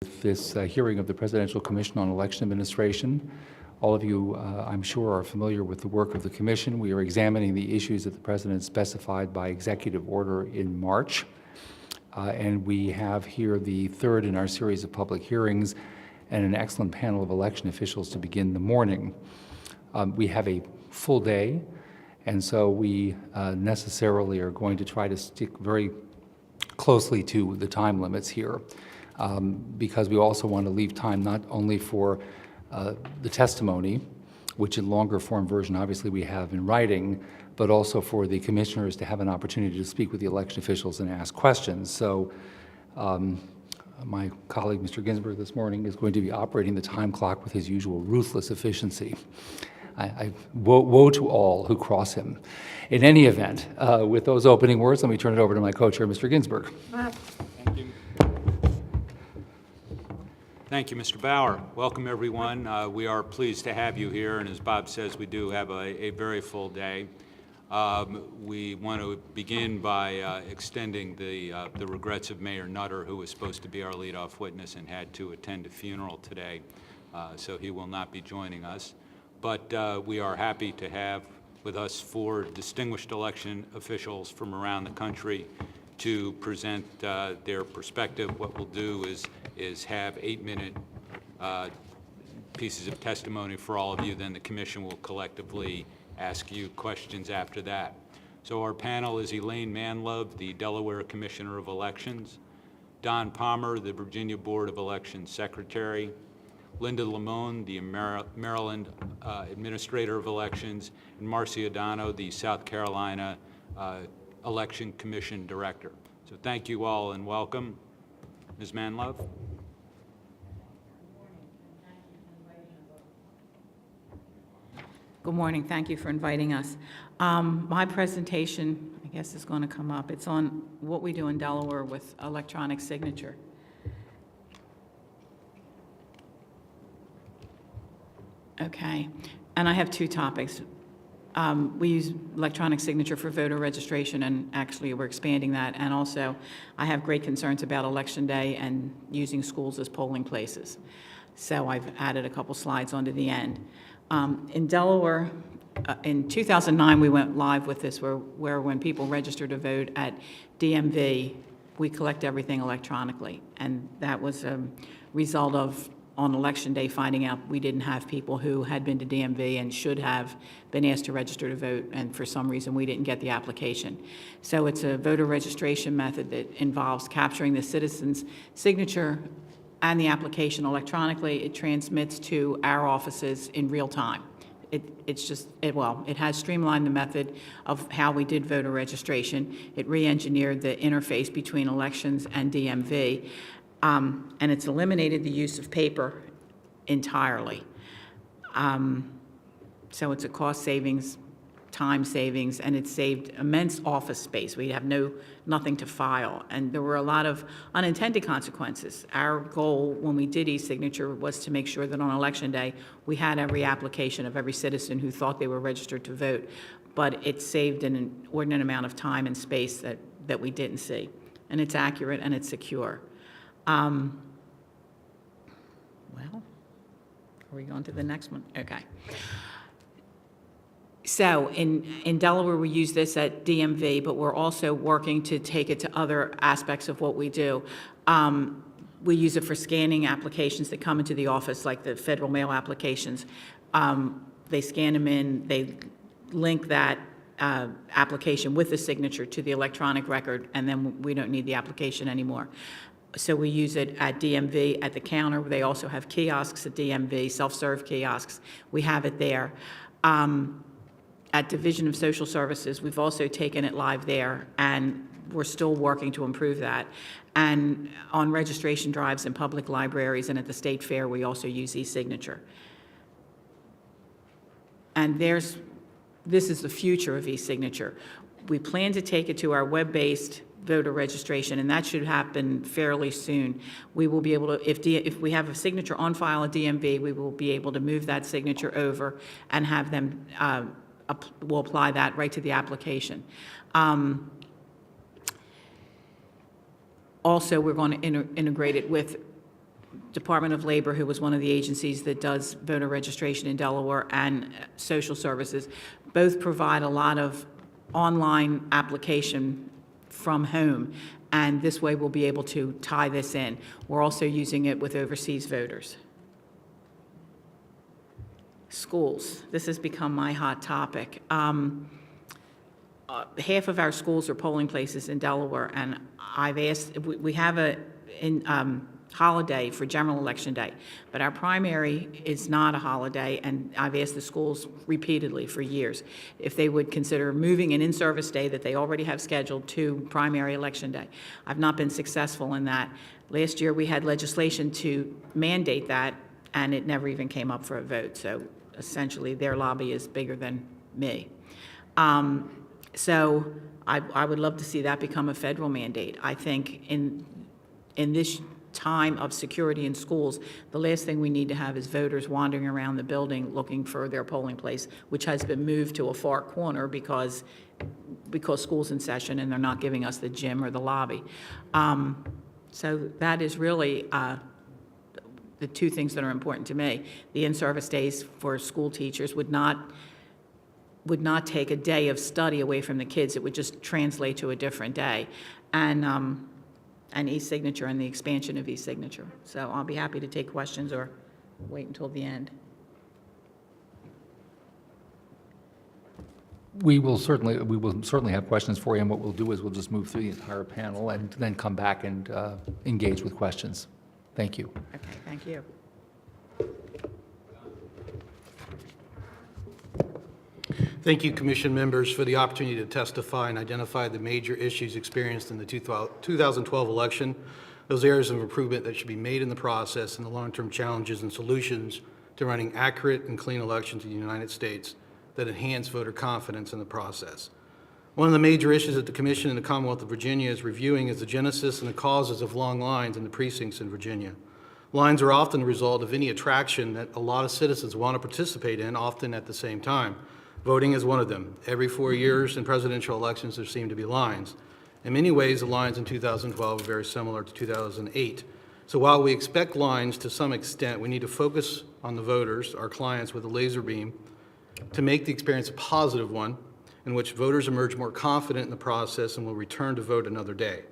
This hearing of the Presidential Commission on Election Administration. All of you, I'm sure, are familiar with the work of the Commission. We are examining the issues that the President specified by executive order in March. And we have here the third in our series of public hearings and an excellent panel of election officials to begin the morning. We have a full day, and so we necessarily are going to try to stick very closely to the time limits here. Because we also want to leave time not only for the testimony, which in longer form version obviously we have in writing, but also for the commissioners to have an opportunity to speak with the election officials and ask questions. So my colleague, Mr. Ginsburg, this morning is going to be operating the time clock with his usual ruthless efficiency. Woe to all who cross him. In any event, with those opening words, let me turn it over to my co-chair, Mr. Ginsburg. Thank you. Thank you, Mr. Bauer. Welcome, everyone. We are pleased to have you here, and as Bob says, we do have a very full day. We want to begin by extending the regrets of Mayor Nutter, who was supposed to be our leadoff witness and had to attend a funeral today, so he will not be joining us. But we are happy to have with us four distinguished election officials from around the country to present their perspective. What we'll do is have 8-minute pieces of testimony for all of you. Then the Commission will collectively ask you questions after that. So our panel is Elaine Manlove, the Delaware Commissioner of Elections, Don Palmer, the Virginia Board of Elections Secretary, Linda Lamone, the Maryland Administrator of Elections, and Marcy O'Donnell, the South Carolina Election Commission Director. So thank you all and welcome. Ms. Manlove. Good morning. Thank you for inviting us. My presentation, I guess, is going to come up. It's on what we do in Delaware with electronic signature. Okay. And I have two topics. We use electronic signature for voter registration, and actually we're expanding that. And also, I have great concerns about Election Day and using schools as polling places. So I've added a couple slides onto the end. In Delaware, in 2009, we went live with this, where when people register to vote at DMV, we collect everything electronically. And that was a result of, on Election Day, finding out we didn't have people who had been to DMV and should have been asked to register to vote, and for some reason we didn't get the application. So it's a voter registration method that involves capturing the citizen's signature and the application electronically. It transmits to our offices in real time. It has streamlined the method of how we did voter registration. It re-engineered the interface between elections and DMV. And it's eliminated the use of paper entirely. So it's a cost savings, time savings, and it saved immense office space. We have nothing to file, and there were a lot of unintended consequences. Our goal when we did e-signature was to make sure that on Election Day we had every application of every citizen who thought they were registered to vote, but it saved an inordinate amount of time and space that we didn't see. And it's accurate and it's secure. Well, are we going to the next one? Okay. So in Delaware, we use this at DMV, but we're also working to take it to other aspects of what we do. We use it for scanning applications that come into the office, like the federal mail applications. They scan them in, they link that application with the signature to the electronic record, and then we don't need the application anymore. So we use it at DMV at the counter. They also have kiosks at DMV, self-serve kiosks. We have it there. At Division of Social Services, we've also taken it live there, and we're still working to improve that. And on registration drives in public libraries and at the State Fair, we also use e-signature. And this is the future of e-signature. We plan to take it to our web-based voter registration, and that should happen fairly soon. We will be able to, if we have a signature on file at DMV, we will be able to move that signature over and have them, we'll apply that right to the application. Also, we're going to integrate it with Department of Labor, who was one of the agencies that does voter registration in Delaware, and Social Services, both provide a lot of online application from home, and this way we'll be able to tie this in. We're also using it with overseas voters. Schools. This has become my hot topic. Half of our schools are polling places in Delaware, and I've asked, we have a holiday for general election day, but our primary is not a holiday, and I've asked the schools repeatedly for years if they would consider moving an in-service day that they already have scheduled to primary election day. I've not been successful in that. Last year, we had legislation to mandate that, and it never even came up for a vote, so essentially their lobby is bigger than me. So I would love to see that become a federal mandate. I think in this time of security in schools, the last thing we need to have is voters wandering around the building looking for their polling place, which has been moved to a far corner because school's in session and they're not giving us the gym or the lobby. So that is really the two things that are important to me. The in-service days for school teachers would not take a day of study away from the kids. It would just translate to a different day. And e-signature and the expansion of e-signature. So I'll be happy to take questions or wait until the end. We will certainly have questions for you, and what we'll do is we'll just move through the entire panel and then come back and engage with questions. Thank you. Okay, thank you. Thank you, Commission members, for the opportunity to testify and identify the major issues experienced in the 2012 election, those areas of improvement that should be made in the process, and the long-term challenges and solutions to running accurate and clean elections in the United States that enhance voter confidence in the process. One of the major issues that the Commission in the Commonwealth of Virginia is reviewing is the genesis and the causes of long lines in the precincts in Virginia. Lines are often the result of any attraction that a lot of citizens want to participate in, often at the same time. Voting is one of them. Every 4 years in presidential elections, there seem to be lines. In many ways, the lines in 2012 are very similar to 2008. So while we expect lines to some extent, we need to focus on the voters, our clients, with a laser beam to make the experience a positive one in which voters emerge more confident in the process and will return to vote another day.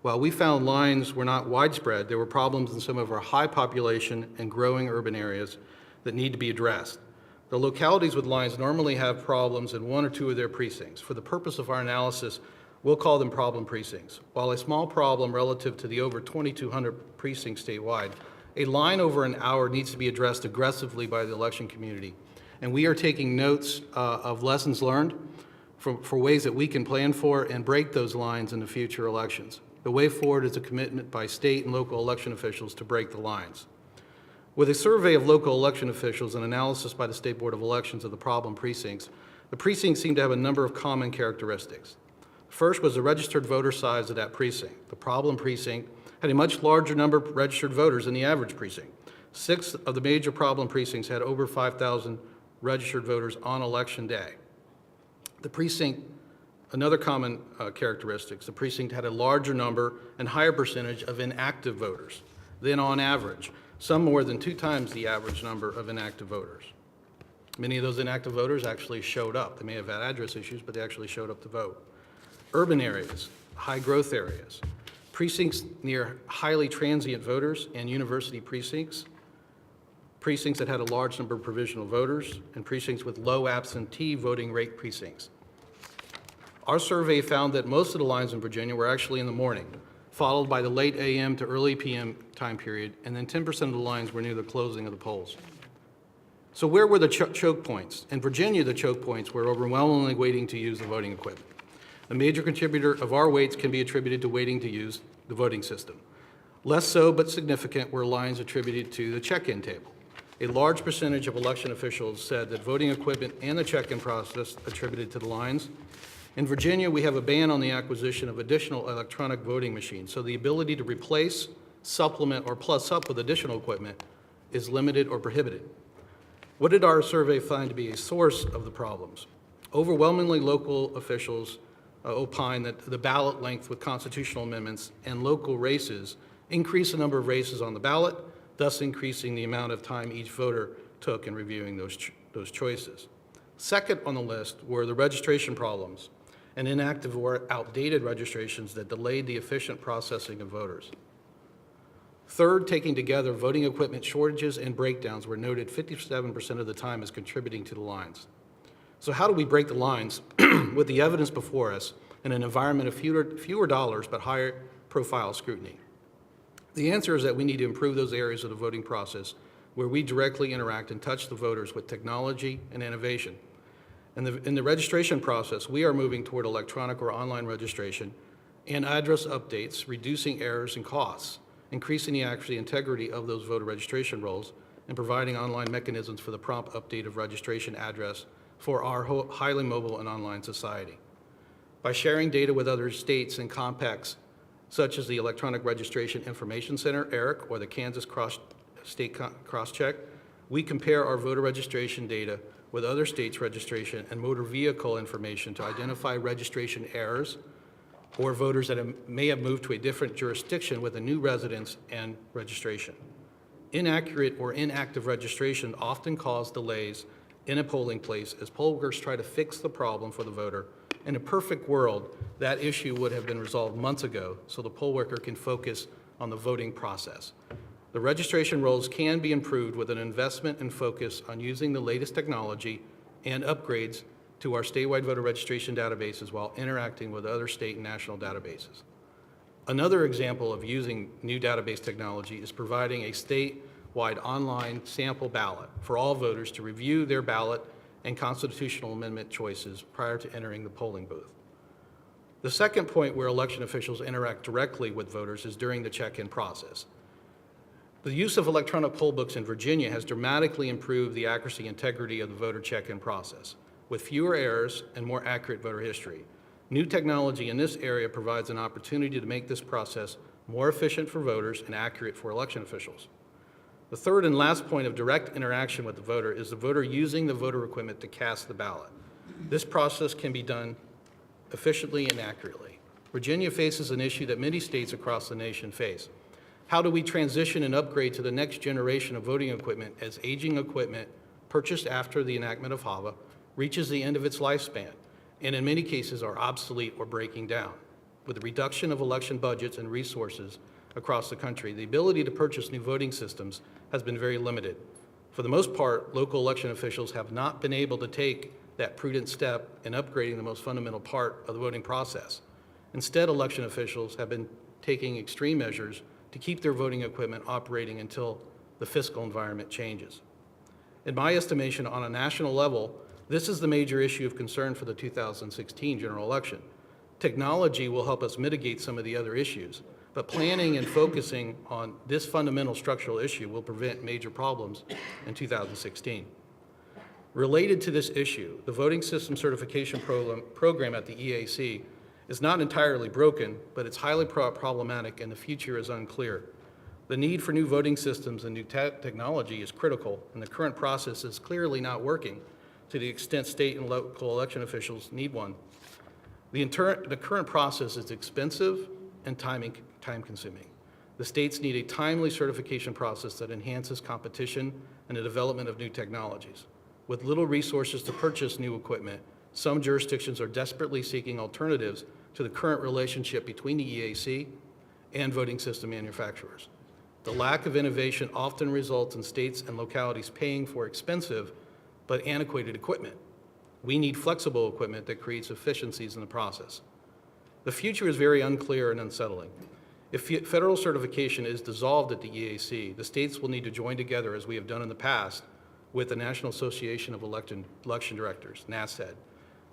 While we found lines were not widespread, there were problems in some of our high population and growing urban areas that need to be addressed. The localities with lines normally have problems in one or two of their precincts. For the purpose of our analysis, we'll call them problem precincts. While a small problem relative to the over 2,200 precincts statewide, a line over an hour needs to be addressed aggressively by the election community. And we are taking notes of lessons learned for ways that we can plan for and break those lines in the future elections. The way forward is a commitment by state and local election officials to break the lines. With a survey of local election officials and analysis by the State Board of Elections of the problem precincts, the precincts seem to have a number of common characteristics. First was the registered voter size of that precinct. The problem precinct had a much larger number of registered voters than the average precinct. 6 of the major problem precincts had over 5,000 registered voters on election day. The precinct, another common characteristic, the precinct had a larger number and higher percentage of inactive voters than on average, some more than 2 times the average number of inactive voters. Many of those inactive voters actually showed up. They may have had address issues, but they actually showed up to vote. Urban areas, high growth areas, precincts near highly transient voters and university precincts, precincts that had a large number of provisional voters, and precincts with low absentee voting rate precincts. Our survey found that most of the lines in Virginia were actually in the morning, followed by the late AM to early PM time period, and then 10% of the lines were near the closing of the polls. So where were the choke points? In Virginia, the choke points were overwhelmingly waiting to use the voting equipment. A major contributor of our waits can be attributed to waiting to use the voting system. Less so, but significant, were lines attributed to the check-in table. A large percentage of election officials said that voting equipment and the check-in process attributed to the lines. In Virginia, we have a ban on the acquisition of additional electronic voting machines, so the ability to replace, supplement, or plus up with additional equipment is limited or prohibited. What did our survey find to be a source of the problems? Overwhelmingly, local officials opine that the ballot length with constitutional amendments and local races increase the number of races on the ballot, thus increasing the amount of time each voter took in reviewing those choices. Second on the list were the registration problems and inactive or outdated registrations that delayed the efficient processing of voters. Third, taking together, voting equipment shortages and breakdowns were noted 57% of the time as contributing to the lines. So how do we break the lines with the evidence before us in an environment of fewer dollars but higher profile scrutiny? The answer is that we need to improve those areas of the voting process where we directly interact and touch the voters with technology and innovation. In the registration process, we are moving toward electronic or online registration and address updates, reducing errors and costs, increasing the accuracy and integrity of those voter registration rolls, and providing online mechanisms for the prompt update of registration address for our highly mobile and online society. By sharing data with other states and compacts, such as the Electronic Registration Information Center, ERIC, or the Kansas State Crosscheck, we compare our voter registration data with other states' registration and motor vehicle information to identify registration errors or voters that may have moved to a different jurisdiction with a new residence and registration. Inaccurate or inactive registration often cause delays in a polling place as poll workers try to fix the problem for the voter. In a perfect world, that issue would have been resolved months ago so the poll worker can focus on the voting process. The registration rolls can be improved with an investment and focus on using the latest technology and upgrades to our statewide voter registration databases while interacting with other state and national databases. Another example of using new database technology is providing a statewide online sample ballot for all voters to review their ballot and constitutional amendment choices prior to entering the polling booth. The second point where election officials interact directly with voters is during the check-in process. The use of electronic poll books in Virginia has dramatically improved the accuracy and integrity of the voter check-in process, with fewer errors and more accurate voter history. New technology in this area provides an opportunity to make this process more efficient for voters and accurate for election officials. The third and last point of direct interaction with the voter is the voter using the voter equipment to cast the ballot. This process can be done efficiently and accurately. Virginia faces an issue that many states across the nation face. How do we transition and upgrade to the next generation of voting equipment as aging equipment purchased after the enactment of HAVA reaches the end of its lifespan and in many cases are obsolete or breaking down? With the reduction of election budgets and resources across the country, the ability to purchase new voting systems has been very limited. For the most part, local election officials have not been able to take that prudent step in upgrading the most fundamental part of the voting process. Instead, election officials have been taking extreme measures to keep their voting equipment operating until the fiscal environment changes. In my estimation, on a national level, this is the major issue of concern for the 2016 general election. Technology will help us mitigate some of the other issues, but planning and focusing on this fundamental structural issue will prevent major problems in 2016. Related to this issue, the voting system certification program at the EAC is not entirely broken, but it's highly problematic and the future is unclear. The need for new voting systems and new technology is critical, and the current process is clearly not working to the extent state and local election officials need one. The current process is expensive and time-consuming. The states need a timely certification process that enhances competition and the development of new technologies. With little resources to purchase new equipment, some jurisdictions are desperately seeking alternatives to the current relationship between the EAC and voting system manufacturers. The lack of innovation often results in states and localities paying for expensive but antiquated equipment. We need flexible equipment that creates efficiencies in the process. The future is very unclear and unsettling. If federal certification is dissolved at the EAC, the states will need to join together, as we have done in the past, with the National Association of Election Directors, NASED,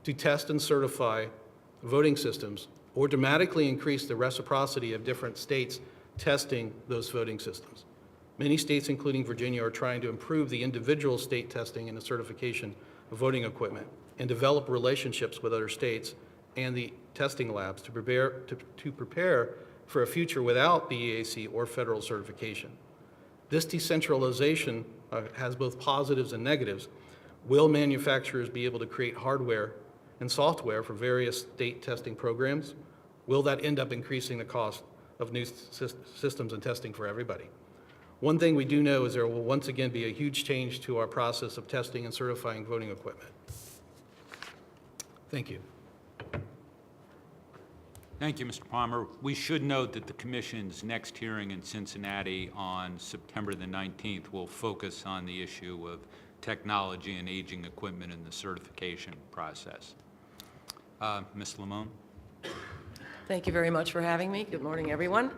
to test and certify voting systems or dramatically increase the reciprocity of different states testing those voting systems. Many states, including Virginia, are trying to improve the individual state testing and the certification of voting equipment and develop relationships with other states and the testing labs to prepare for a future without the EAC or federal certification. This decentralization has both positives and negatives. Will manufacturers be able to create hardware and software for various state testing programs? Will that end up increasing the cost of new systems and testing for everybody? One thing we do know is there will once again be a huge change to our process of testing and certifying voting equipment. Thank you. Thank you, Mr. Palmer. We should note that the Commission's next hearing in Cincinnati on September the 19th will focus on the issue of technology and aging equipment in the certification process. Ms. Lamone? Thank you very much for having me. Good morning, everyone.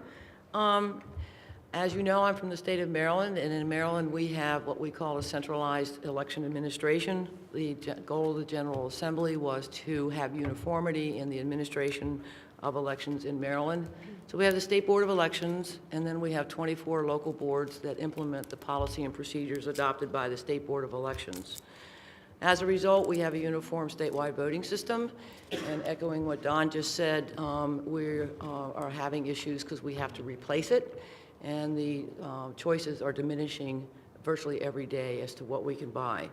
As you know, I'm from the state of Maryland, and in Maryland, we have what we call a centralized election administration. The goal of the General Assembly was to have uniformity in the administration of elections in Maryland. So we have the State Board of Elections, and then we have 24 local boards that implement the policy and procedures adopted by the State Board of Elections. As a result, we have a uniform statewide voting system, and echoing what Don just said, we are having issues because we have to replace it, and the choices are diminishing virtually every day as to what we can buy.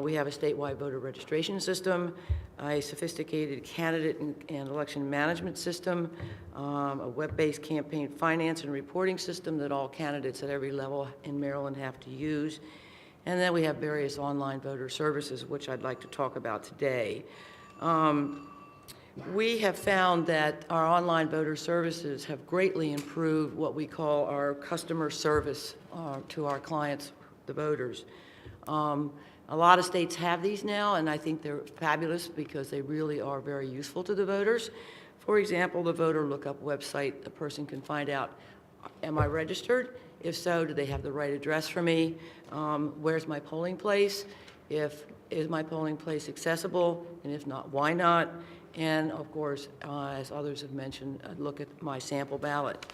We have a statewide voter registration system, a sophisticated candidate and election management system, a web-based campaign finance and reporting system that all candidates at every level in Maryland have to use. And then we have various online voter services, which I'd like to talk about today. We have found that our online voter services have greatly improved what we call our customer service to our clients, the voters. A lot of states have these now, and I think they're fabulous because they really are very useful to the voters. For example, the voter lookup website, a person can find out, am I registered? If so, do they have the right address for me? Where's my polling place? Is my polling place accessible? And if not, why not? And of course, as others have mentioned, look at my sample ballot.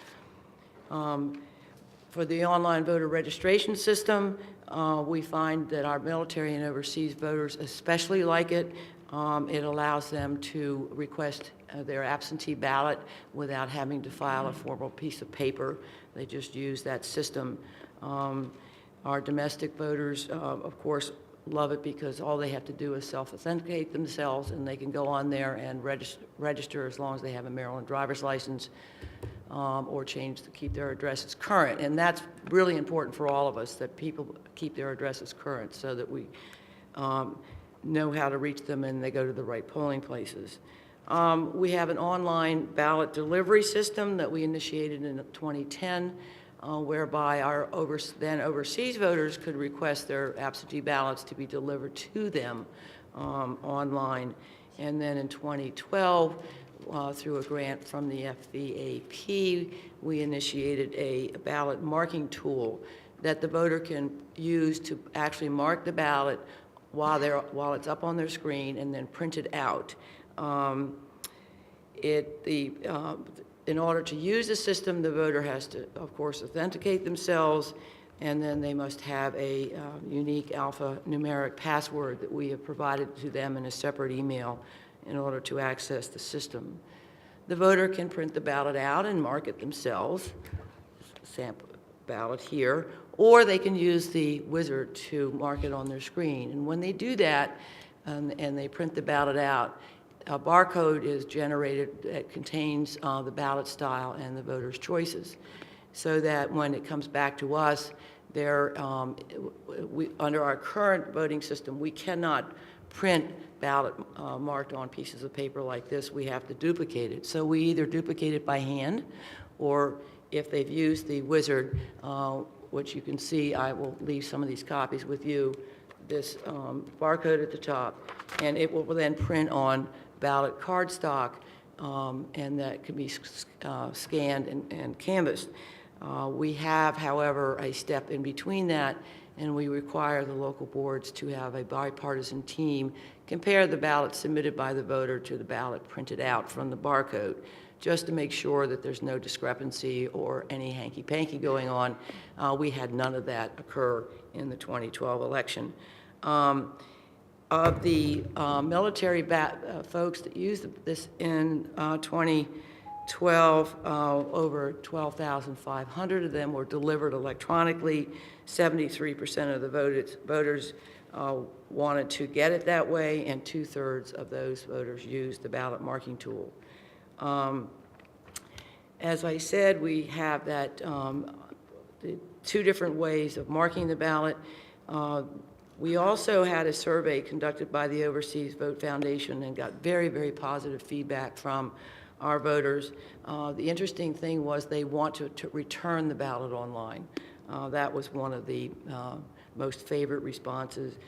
For the online voter registration system, we find that our military and overseas voters especially like it. It allows them to request their absentee ballot without having to file a formal piece of paper. They just use that system. Our domestic voters, of course, love it because all they have to do is self-authenticate themselves, and they can go on there and register as long as they have a Maryland driver's license, or keep their addresses current. And that's really important for all of us, that people keep their addresses current so that we know how to reach them and they go to the right polling places. We have an online ballot delivery system that we initiated in 2010, whereby our then overseas voters could request their absentee ballots to be delivered to them online. And then in 2012, through a grant from the FVAP, we initiated a ballot marking tool that the voter can use to actually mark the ballot while it's up on their screen and then print it out. In order to use the system, the voter has to, of course, authenticate themselves, and then they must have a unique alphanumeric password that we have provided to them in a separate email in order to access the system. The voter can print the ballot out and mark it themselves, sample ballot here, or they can use the wizard to mark it on their screen. And when they do that and they print the ballot out, a barcode is generated that contains the ballot style and the voter's choices, so that when it comes back to us, under our current voting system, we cannot print ballot marked on pieces of paper like this. We have to duplicate it. So we either duplicate it by hand, or if they've used the wizard, which you can see, I will leave some of these copies with you, this barcode at the top, and it will then print on ballot cardstock, and that can be scanned and canvassed. We have, however, a step in between that, and we require the local boards to have a bipartisan team compare the ballot submitted by the voter to the ballot printed out from the barcode, just to make sure that there's no discrepancy or any hanky-panky going on. We had none of that occur in the 2012 election. Of the military folks that used this in 2012, over 12,500 of them were delivered electronically. 73% of the voters wanted to get it that way, and 2/3 of those voters used the ballot marking tool. As I said, we have that 2 different ways of marking the ballot. We also had a survey conducted by the Overseas Vote Foundation and got very, very positive feedback from our voters. The interesting thing was they want to return the ballot online. That was one of the most favorite responses,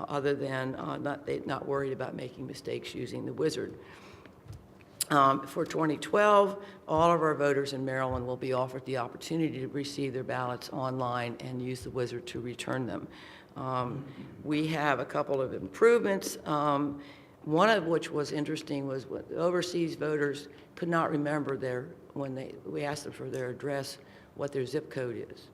other than not worried about making mistakes using the wizard. For 2012, all of our voters in Maryland will be offered the opportunity to receive their ballots online and use the wizard to return them. We have a couple of improvements, one of which was interesting was what overseas voters could not remember when we asked them for their address, what their zip code is.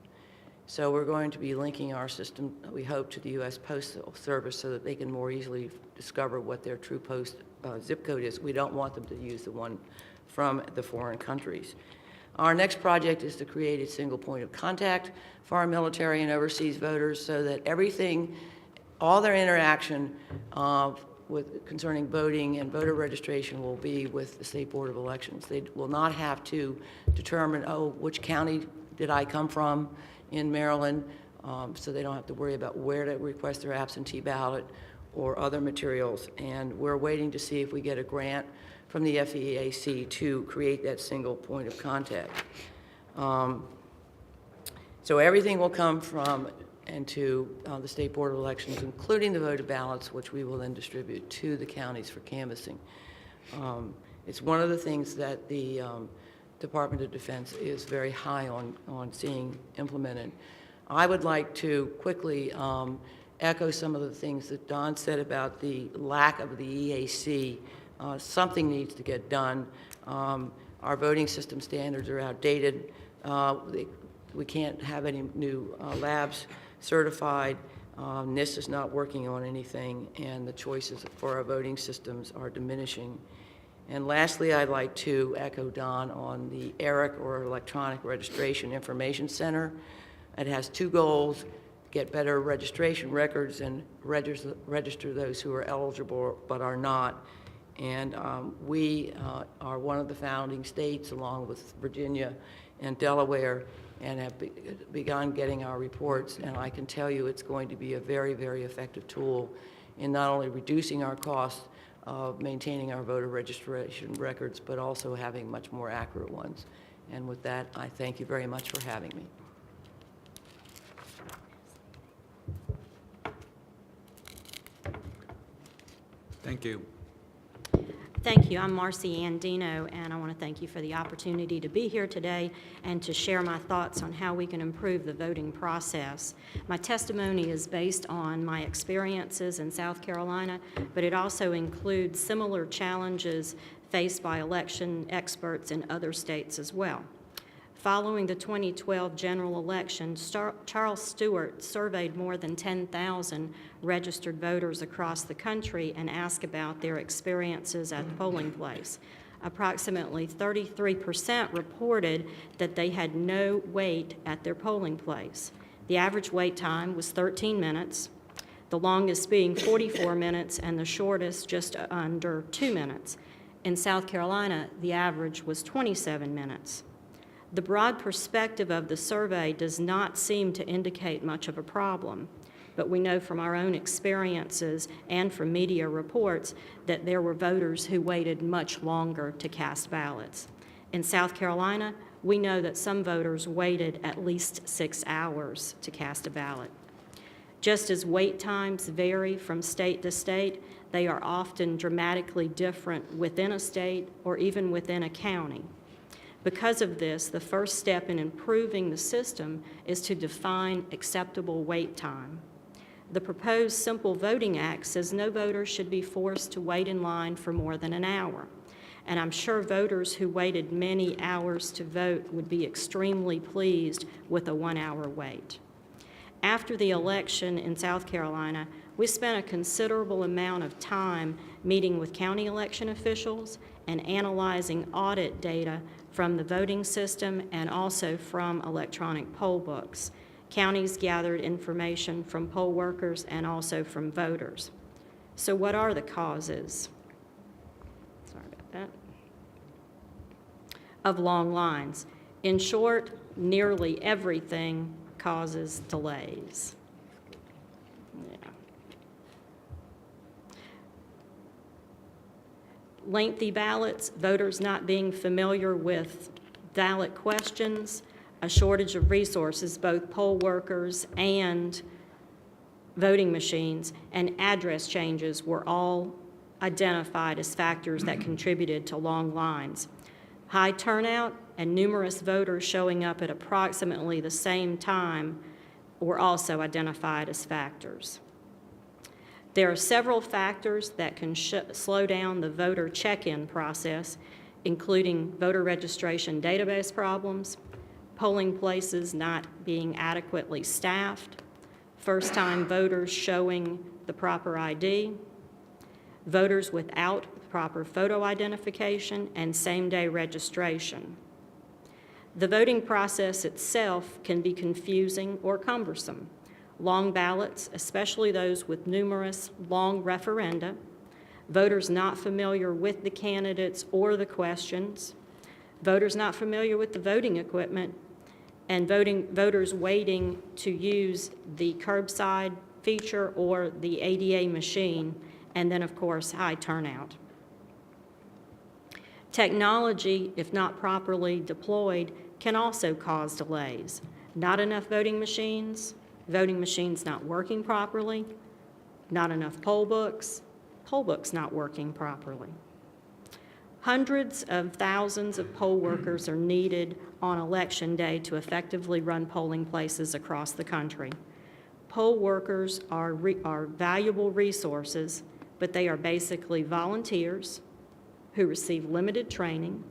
So we're going to be linking our system, we hope, to the U.S. Postal Service so that they can more easily discover what their true zip code is. We don't want them to use the one from the foreign countries. Our next project is to create a single point of contact for our military and overseas voters so that everything, all their interaction concerning voting and voter registration will be with the State Board of Elections. They will not have to determine, oh, which county did I come from in Maryland, so they don't have to worry about where to request their absentee ballot or other materials. And we're waiting to see if we get a grant from the FEAC to create that single point of contact. So everything will come from and to the State Board of Elections, including the voted ballots, which we will then distribute to the counties for canvassing. It's one of the things that the Department of Defense is very high on seeing implemented. I would like to quickly echo some of the things that Don said about the lack of the EAC. Something needs to get done. Our voting system standards are outdated. We can't have any new labs certified. NIST is not working on anything, and the choices for our voting systems are diminishing. And lastly, I'd like to echo Don on the ERIC, or Electronic Registration Information Center. It has 2 goals: get better registration records and register those who are eligible but are not. And we are one of the founding states, along with Virginia and Delaware, and have begun getting our reports. And I can tell you it's going to be a very, very effective tool in not only reducing our costs of maintaining our voter registration records, but also having much more accurate ones. And with that, I thank you very much for having me. Thank you. Thank you. I'm Marcy Andino, and I want to thank you for the opportunity to be here today and to share my thoughts on how we can improve the voting process. My testimony is based on my experiences in South Carolina, but it also includes similar challenges faced by election experts in other states as well. Following the 2012 general election, Charles Stewart surveyed more than 10,000 registered voters across the country and asked about their experiences at the polling place. Approximately 33% reported that they had no wait at their polling place. The average wait time was 13 minutes, the longest being 44 minutes and the shortest just under 2 minutes. In South Carolina, the average was 27 minutes. The broad perspective of the survey does not seem to indicate much of a problem, but we know from our own experiences and from media reports that there were voters who waited much longer to cast ballots. In South Carolina, we know that some voters waited at least 6 hours to cast a ballot. Just as wait times vary from state to state, they are often dramatically different within a state or even within a county. Because of this, the first step in improving the system is to define acceptable wait time. The proposed Simple Voting Act says no voter should be forced to wait in line for more than an hour. And I'm sure voters who waited many hours to vote would be extremely pleased with a 1-hour wait. After the election in South Carolina, we spent a considerable amount of time meeting with county election officials and analyzing audit data from the voting system and also from electronic poll books. Counties gathered information from poll workers and also from voters. So what are the causes? Sorry about that. Of long lines. In short, nearly everything causes delays. Yeah. Lengthy ballots, voters not being familiar with ballot questions, a shortage of resources, both poll workers and voting machines, and address changes were all identified as factors that contributed to long lines. High turnout and numerous voters showing up at approximately the same time were also identified as factors. There are several factors that can slow down the voter check-in process, including voter registration database problems, polling places not being adequately staffed, first-time voters showing the proper ID, voters without proper photo identification, and same-day registration. The voting process itself can be confusing or cumbersome. Long ballots, especially those with numerous long referenda, voters not familiar with the candidates or the questions, voters not familiar with the voting equipment, and voters waiting to use the curbside feature or the ADA machine, and then, of course, high turnout. Technology, if not properly deployed, can also cause delays. Not enough voting machines not working properly, not enough poll books not working properly. Hundreds of thousands of poll workers are needed on Election Day to effectively run polling places across the country. Poll workers are valuable resources, but they are basically volunteers who receive limited training.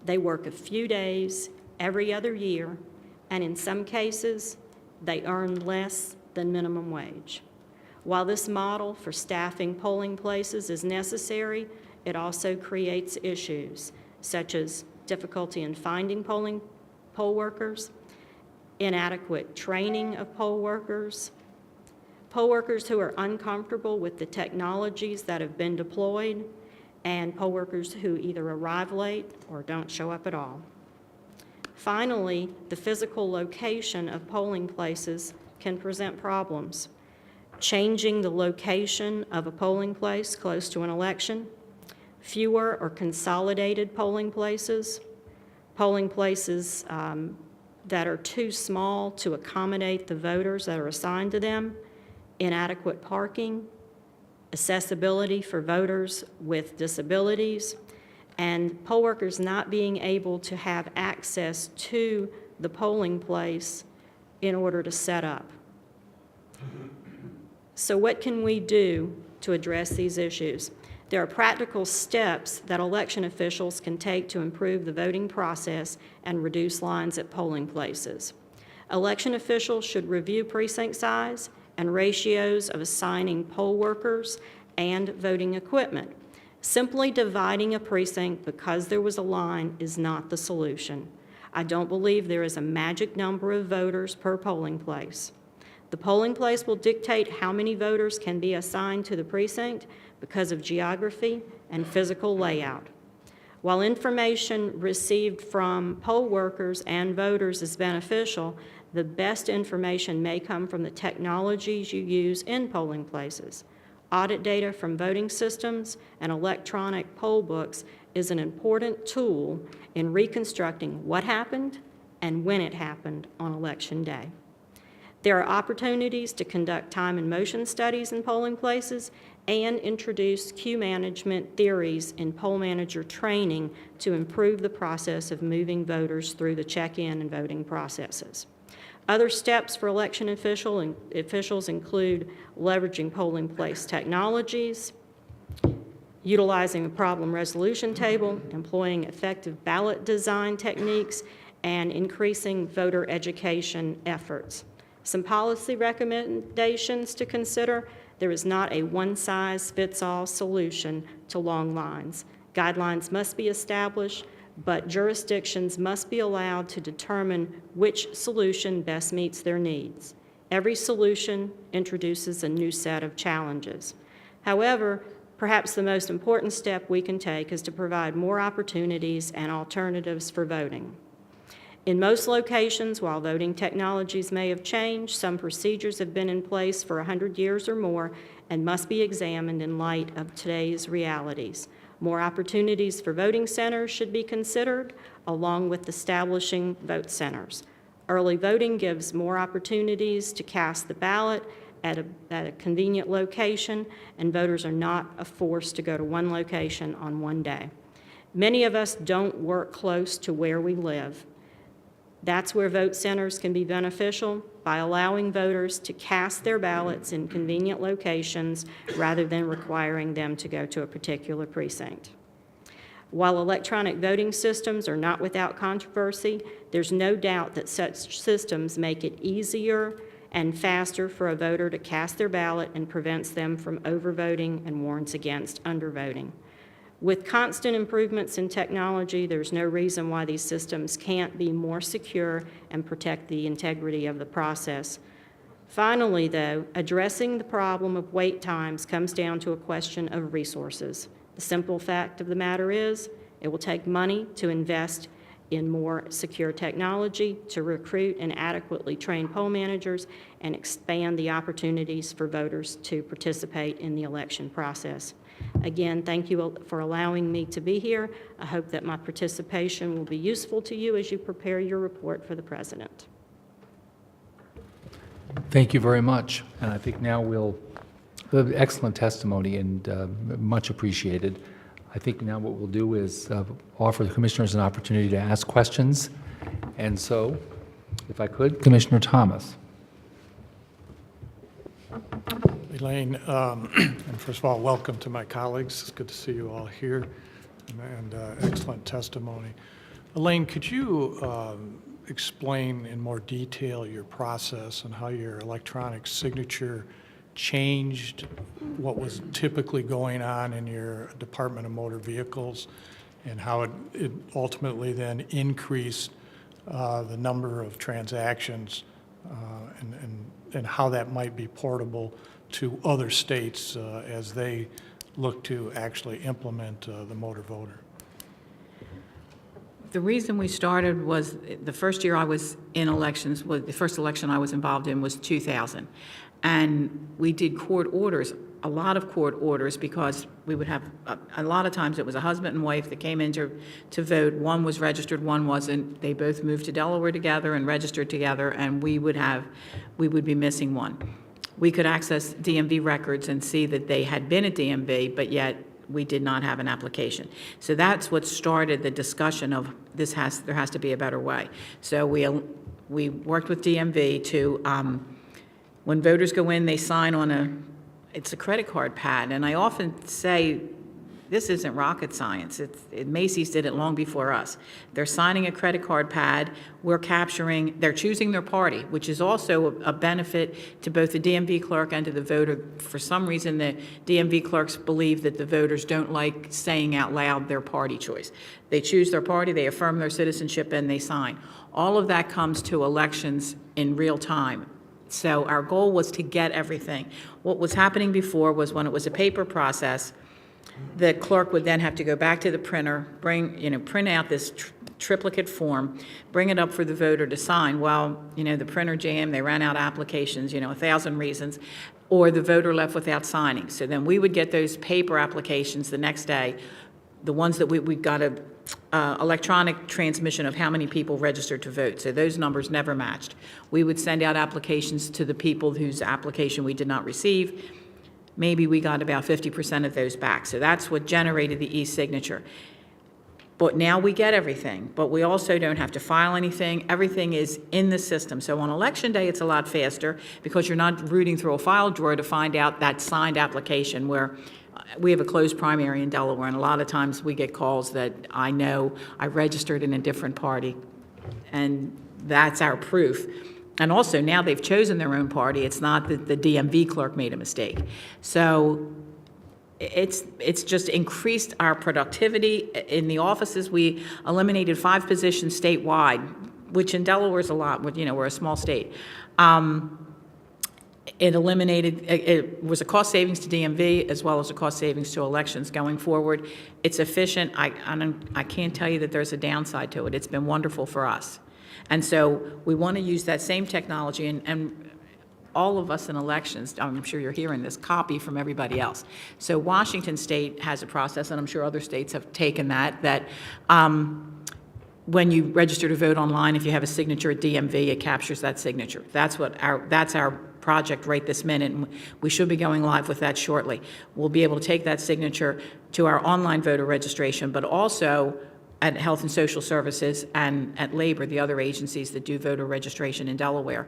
They work a few days every other year, and in some cases, they earn less than minimum wage. While this model for staffing polling places is necessary, it also creates issues such as difficulty in finding poll workers, inadequate training of poll workers who are uncomfortable with the technologies that have been deployed, and poll workers who either arrive late or don't show up at all. Finally, the physical location of polling places can present problems. Changing the location of a polling place close to an election, fewer or consolidated polling places that are too small to accommodate the voters that are assigned to them, inadequate parking, accessibility for voters with disabilities, and poll workers not being able to have access to the polling place in order to set up. So what can we do to address these issues? There are practical steps that election officials can take to improve the voting process and reduce lines at polling places. Election officials should review precinct size and ratios of assigning poll workers and voting equipment. Simply dividing a precinct because there was a line is not the solution. I don't believe there is a magic number of voters per polling place. The polling place will dictate how many voters can be assigned to the precinct because of geography and physical layout. While information received from poll workers and voters is beneficial, the best information may come from the technologies you use in polling places. Audit data from voting systems and electronic poll books is an important tool in reconstructing what happened and when it happened on Election Day. There are opportunities to conduct time and motion studies in polling places and introduce queue management theories in poll manager training to improve the process of moving voters through the check-in and voting processes. Other steps for election officials include leveraging polling place technologies, utilizing a problem resolution table, employing effective ballot design techniques, and increasing voter education efforts. Some policy recommendations to consider: there is not a one-size-fits-all solution to long lines. Guidelines must be established, but jurisdictions must be allowed to determine which solution best meets their needs. Every solution introduces a new set of challenges. However, perhaps the most important step we can take is to provide more opportunities and alternatives for voting. In most locations, while voting technologies may have changed, some procedures have been in place for 100 years or more and must be examined in light of today's realities. More opportunities for voting centers should be considered, along with establishing vote centers. Early voting gives more opportunities to cast the ballot at a convenient location, and voters are not forced to go to one location on one day. Many of us don't work close to where we live. That's where vote centers can be beneficial by allowing voters to cast their ballots in convenient locations rather than requiring them to go to a particular precinct. While electronic voting systems are not without controversy, there's no doubt that such systems make it easier and faster for a voter to cast their ballot and prevents them from overvoting and warns against undervoting. With constant improvements in technology, there's no reason why these systems can't be more secure and protect the integrity of the process. Finally, though, addressing the problem of wait times comes down to a question of resources. The simple fact of the matter is, it will take money to invest in more secure technology, to recruit and adequately train poll managers, and expand the opportunities for voters to participate in the election process. Again, thank you for allowing me to be here. I hope that my participation will be useful to you as you prepare your report for the President. Thank you very much. And I think now excellent testimony and much appreciated. I think now what we'll do is offer the commissioners an opportunity to ask questions. And so, if I could, Commissioner Thomas. Elaine, and first of all, welcome to my colleagues. It's good to see you all here, and excellent testimony. Elaine, could you explain in more detail your process and how your electronic signature changed what was typically going on in your Department of Motor Vehicles, and how it ultimately then increased the number of transactions, and how that might be portable to other states as they look to actually implement the motor voter? The reason we started was the first year I was in elections, the first election I was involved in was 2000. And we did court orders, a lot of court orders, because we would have, a lot of times it was a husband and wife that came in to vote. One was registered, one wasn't. They both moved to Delaware together and registered together, and we would be missing one. We could access DMV records and see that they had been at DMV, but yet we did not have an application. So that's what started the discussion of there has to be a better way. So we worked with DMV to, when voters go in, they sign on it's a credit card pad. And I often say, this isn't rocket science. Macy's did it long before us. They're signing a credit card pad. They're choosing their party, which is also a benefit to both the DMV clerk and to the voter. For some reason, the DMV clerks believe that the voters don't like saying out loud their party choice. They choose their party, they affirm their citizenship, and they sign. All of that comes to elections in real time. So our goal was to get everything. What was happening before was when it was a paper process, the clerk would then have to go back to the printer, print out this triplicate form, bring it up for the voter to sign. Well, the printer jammed, they ran out of applications, 1,000 reasons, or the voter left without signing. So then we would get those paper applications the next day, the ones that we got a electronic transmission of how many people registered to vote. So those numbers never matched. We would send out applications to the people whose application we did not receive. Maybe we got about 50% of those back. So that's what generated the e-signature. But now we get everything, but we also don't have to file anything. Everything is in the system. So on election day, it's a lot faster because you're not rooting through a file drawer to find out that signed application, where we have a closed primary in Delaware, and a lot of times we get calls that I know I registered in a different party, and that's our proof. And also, now they've chosen their own party. It's not that the DMV clerk made a mistake. So it's just increased our productivity. In the offices, we eliminated 5 positions statewide, which in Delaware is a lot. We're a small state. It was a cost savings to DMV as well as a cost savings to elections going forward. It's efficient. I can't tell you that there's a downside to it. It's been wonderful for us. And so we want to use that same technology, and all of us in elections, I'm sure you're hearing this, copy from everybody else. So Washington State has a process, and I'm sure other states have taken that when you register to vote online, if you have a signature at DMV, it captures that signature. That's our project right this minute, and we should be going live with that shortly. We'll be able to take that signature to our online voter registration, but also at Health and Social Services and at Labor, the other agencies that do voter registration in Delaware,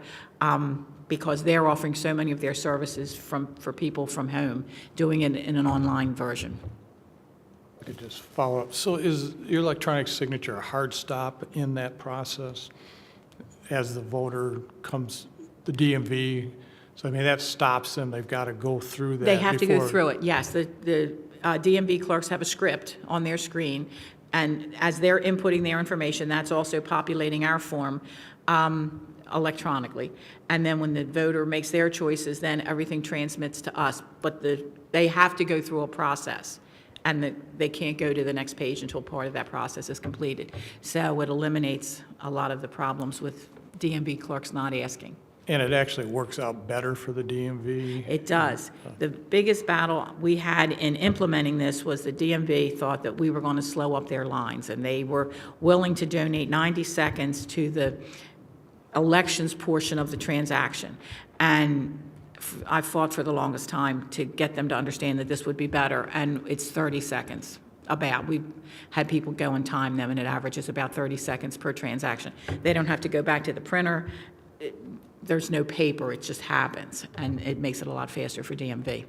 because they're offering so many of their services for people from home, doing it in an online version. I could just follow up. So is your electronic signature a hard stop in that process as the voter comes, the DMV? So, I mean, that stops them. They've got to go through that. They have to go through it, yes. The DMV clerks have a script on their screen, and as they're inputting their information, that's also populating our form electronically. And then when the voter makes their choices, then everything transmits to us. But they have to go through a process, and they can't go to the next page until part of that process is completed. So it eliminates a lot of the problems with DMV clerks not asking. And it actually works out better for the DMV? It does. The biggest battle we had in implementing this was the DMV thought that we were going to slow up their lines, and they were willing to donate 90 seconds to the elections portion of the transaction. And I fought for the longest time to get them to understand that this would be better, and it's 30 seconds. We've had people go and time them, and it averages about 30 seconds per transaction. They don't have to go back to the printer. There's no paper, it just happens, and it makes it a lot faster for DMV.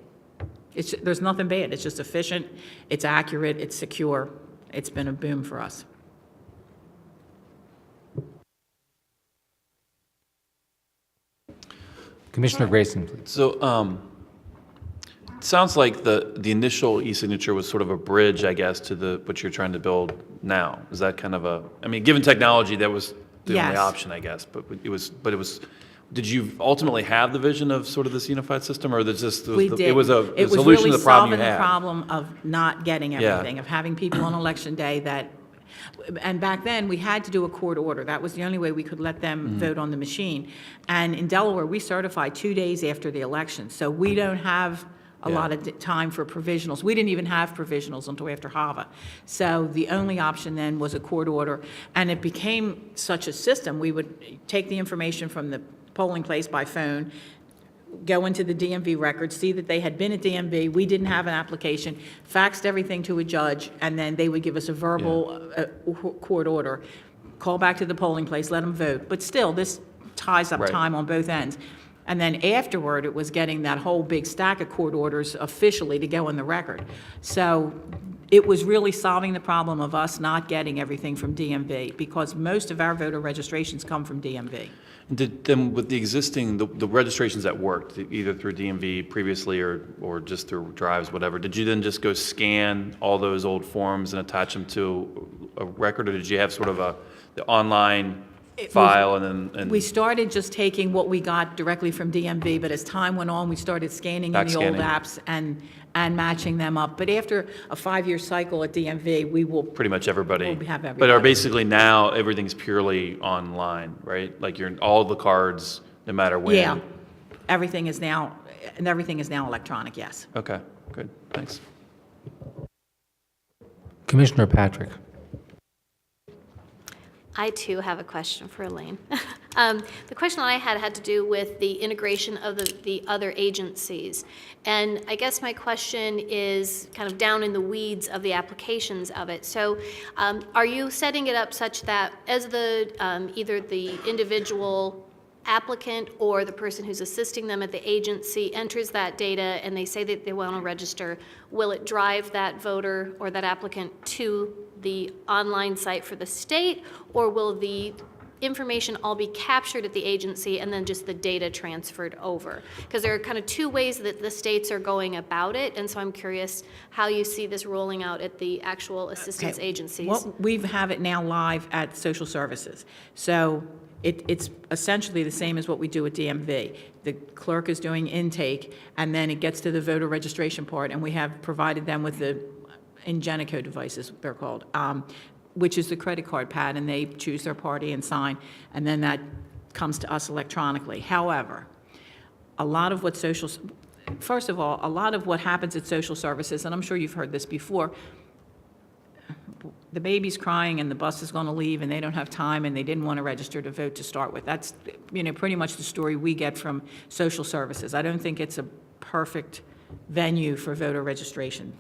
There's nothing bad, it's just efficient, it's accurate, it's secure. It's been a boom for us. Commissioner Grayson, please. So, it sounds like the initial e-signature was sort of a bridge, I guess, to what you're trying to build now. Is that kind of I mean, given technology, that was the only Yes. option, I guess, but it was, did you ultimately have the vision of sort of this unified system, or it was We did. it was a It was solution really to the problem you solving the had? problem of not getting everything, of having people on election day and back then, we had to do a court order. That was the only way we could let them vote on the machine. And in Delaware, we certify 2 days after the election, so we don't have a lot of time for provisionals. We didn't even have provisionals until after HAVA. So the only option then was a court order, and it became such a system. We would take the information from the polling place by phone, go into the DMV records, see that they had been at DMV, we didn't have an application, faxed everything to a judge, and then they would give us a verbal court order, call back to the polling place, let them vote. But still, this ties up Right. time on both ends. And then afterward, it was getting that whole big stack of court orders officially to go in the record. So it was really solving the problem of us not getting everything from DMV, because most of our voter registrations come from DMV. Then with the existing, the registrations that worked, either through DMV previously or just through drives, whatever, did you then just go scan all those old forms and attach them to a record, or did you have sort of the online file and We started just taking what we got directly from DMV, but as time went on, we started scanning in the old Back-scanning. apps and matching them up. But after a 5-year cycle at DMV, we will, pretty much everybody? We'll have But are everybody. basically now, everything's purely online, right? Like all the cards, no matter when? yeah, everything is now electronic, yes. Okay, good, thanks. Commissioner Patrick. I too have a question for Elaine. The question I had to do with the integration of the other agencies. And I guess my question is kind of down in the weeds of the applications of it. So are you setting it up such that as either the individual applicant or the person who's assisting them at the agency enters that data and they say that they want to register, will it drive that voter or that applicant to the online site for the state, or will the information all be captured at the agency and then just the data transferred over? Because there are kind of two ways that the states are going about it, and so I'm curious how you see this rolling out at the actual assistance agencies. Well, we have it now live at social services. So it's essentially the same as what we do at DMV. The clerk is doing intake, and then it gets to the voter registration part, and we have provided them with the Ingenico devices, they're called, which is the credit card pad, and they choose their party and sign, and then that comes to us electronically. However, a lot of what first of all, a lot of what happens at social services, and I'm sure you've heard this before, the baby's crying and the bus is going to leave and they don't have time and they didn't want to register to vote to start with. That's, pretty much the story we get from social services. I don't think it's a perfect venue for voter registration.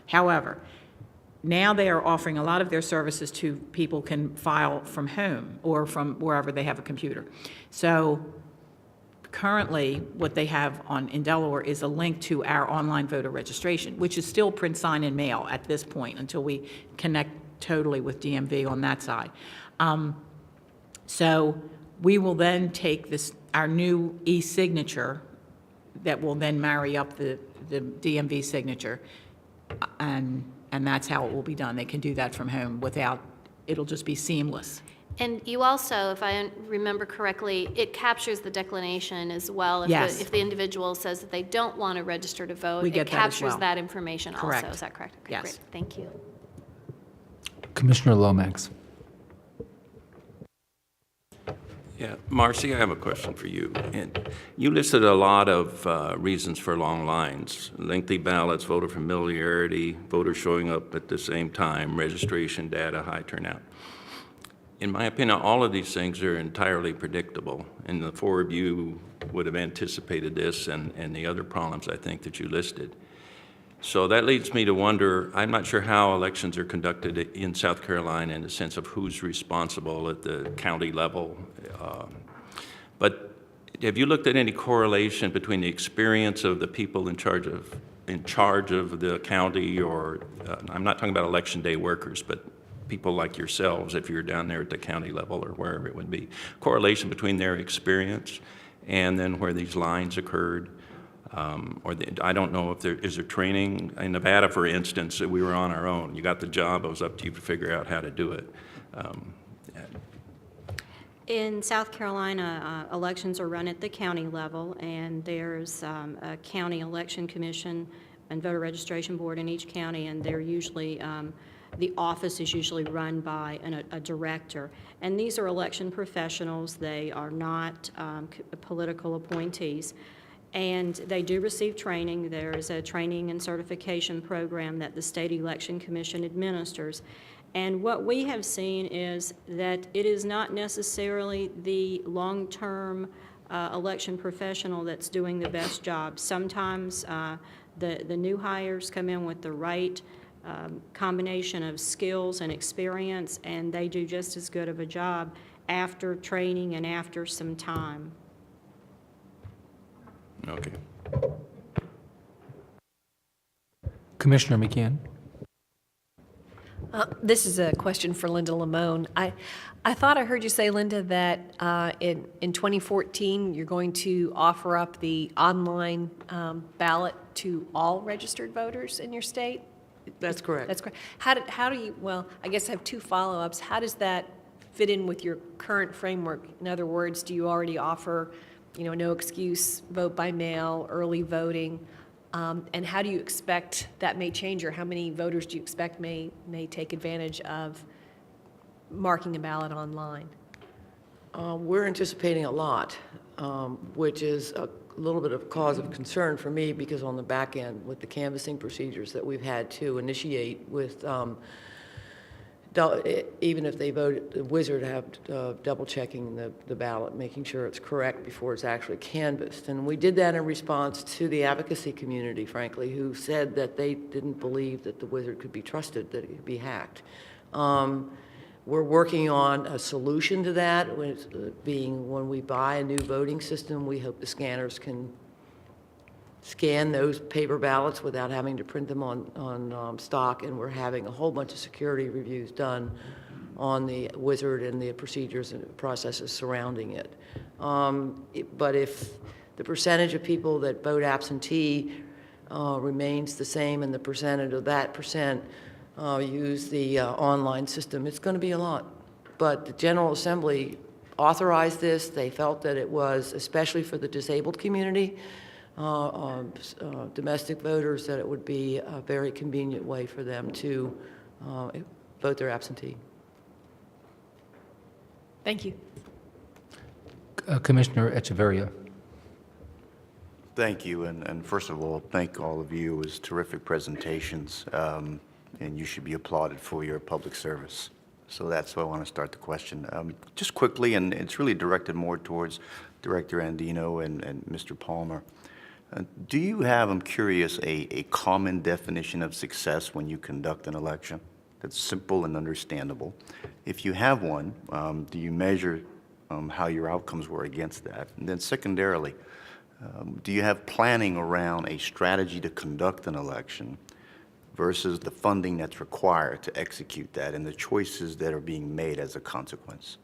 However, now they are offering a lot of their services to people can file from home or from wherever they have a computer. So currently, what they have in Delaware is a link to our online voter registration, which is still print, sign, and mail at this point until we connect totally with DMV on that side. So we will then take our new e-signature that will then marry up the DMV signature, and that's how it will be done. They can do that from home it'll just be seamless. And you also, if I remember correctly, it captures the declination as well. Yes. If the individual says that they don't want to register to vote, We get it that as captures well. that information also. Correct. Is that correct? Okay, Yes. great. Thank you. Commissioner Lomax. Yeah, Marcy, I have a question for you. And you listed a lot of reasons for long lines: lengthy ballots, voter familiarity, voters showing up at the same time, registration data, high turnout. In my opinion, all of these things are entirely predictable, and the four of you would have anticipated this and the other problems I think that you listed. So that leads me to wonder, I'm not sure how elections are conducted in South Carolina in the sense of who's responsible at the county level. But have you looked at any correlation between the experience of the people in charge of the county, or I'm not talking about election day workers, but people like yourselves, if you're down there at the county level or wherever it would be, correlation between their experience and then where these lines occurred? I don't know if is there training. In Nevada, for instance, we were on our own. You got the job, it was up to you to figure out how to do it. In South Carolina, elections are run at the county level, and there's a county election commission and voter registration board in each county, and they're usually, the office is usually run by a director. And these are election professionals. They are not political appointees. And they do receive training. There is a training and certification program that the State Election Commission administers. And what we have seen is that it is not necessarily the long-term election professional that's doing the best job. Sometimes the new hires come in with the right combination of skills and experience, and they do just as good of a job after training and after some time. Okay. Commissioner McCann. This is a question for Linda Lamone. I thought I heard you say, Linda, that in 2014 you're going to offer up the online ballot to all registered voters in your state? That's correct. That's correct. How do you, well, I guess I have two follow-ups. How does that fit in with your current framework? In other words, do you already offer, no excuse, vote by mail, early voting? And how do you expect that may change, or how many voters do you expect may take advantage of marking a ballot online? We're anticipating a lot, which is a little bit of cause of concern for me, because on the back end, with the canvassing procedures that we've had to initiate with, even if they vote, the wizard have double checking the ballot, making sure it's correct before it's actually canvassed. And we did that in response to the advocacy community, frankly, who said that they didn't believe that the wizard could be trusted, that it could be hacked. We're working on a solution to that, being when we buy a new voting system, we hope the scanners can scan those paper ballots without having to print them on stock, and we're having a whole bunch of security reviews done on the wizard and the procedures and processes surrounding it. But if the percentage of people that vote absentee remains the same, and the percentage of that percent use the online system, it's going to be a lot. But the General Assembly authorized this. They felt that it was, especially for the disabled community, domestic voters, that it would be a very convenient way for them to vote their absentee. Thank you. Commissioner Echeverria. Thank you, and first of all, thank all of you. It was terrific presentations, and you should be applauded for your public service. So that's why I want to start the question. Just quickly, and it's really directed more towards Director Andino and Mr. Palmer. Do you have, I'm curious, a common definition of success when you conduct an election that's simple and understandable? If you have one, do you measure how your outcomes were against that? And then secondarily, do you have planning around a strategy to conduct an election versus the funding that's required to execute that and the choices that are being made as a consequence?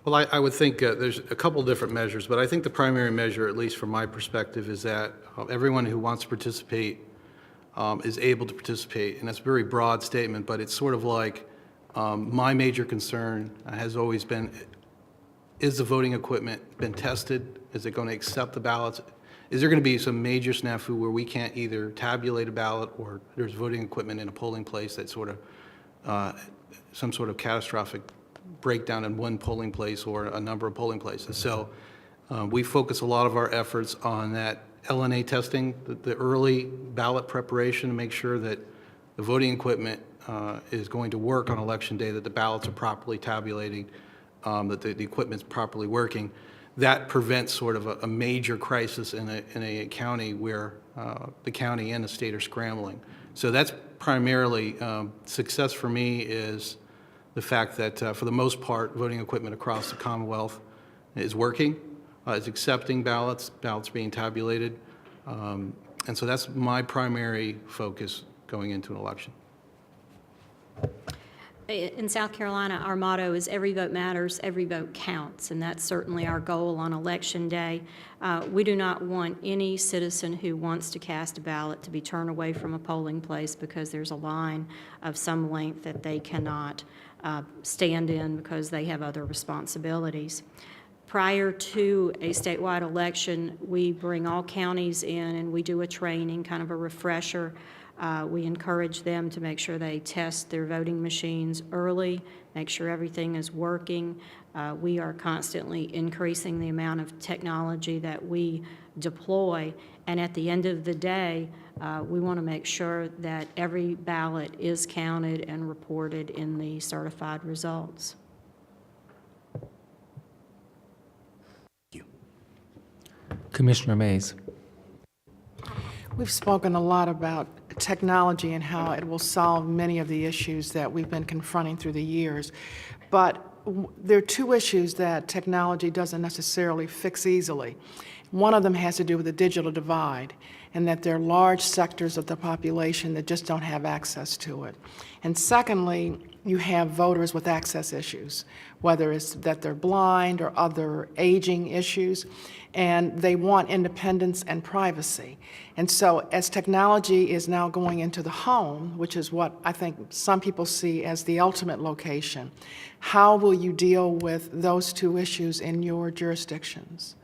Well, I would think there's a couple different measures, but I think the primary measure, at least from my perspective, is that everyone who wants to participate is able to participate. And that's a very broad statement, but it's sort of like my major concern has always been, is the voting equipment been tested? Is it going to accept the ballots? Is there going to be some major snafu where we can't either tabulate a ballot or there's voting equipment in a polling place that sort of, some sort of catastrophic breakdown in one polling place or a number of polling places? So we focus a lot of our efforts on that LNA testing, the early ballot preparation to make sure that the voting equipment is going to work on election day, that the ballots are properly tabulating, that the equipment's properly working. That prevents sort of a major crisis in a county where the county and the state are scrambling. So that's primarily success for me, is the fact that for the most part, voting equipment across the Commonwealth is working, is accepting ballots being tabulated. And so that's my primary focus going into an election. In South Carolina, our motto is every vote matters, every vote counts, and that's certainly our goal on Election Day. We do not want any citizen who wants to cast a ballot to be turned away from a polling place because there's a line of some length that they cannot stand in because they have other responsibilities. Prior to a statewide election, we bring all counties in and we do a training, kind of a refresher. We encourage them to make sure they test their voting machines early, make sure everything is working. We are constantly increasing the amount of technology that we deploy, and at the end of the day, we want to make sure that every ballot is counted and reported in the certified results. Commissioner Mays. We've spoken a lot about technology and how it will solve many of the issues that we've been confronting through the years. But there are two issues that technology doesn't necessarily fix easily. One of them has to do with the digital divide, and that there are large sectors of the population that just don't have access to it. And secondly, you have voters with access issues, whether it's that they're blind or other aging issues, and they want independence and privacy. And so as technology is now going into the home, which is what I think some people see as the ultimate location, how will you deal with those two issues in your jurisdictions?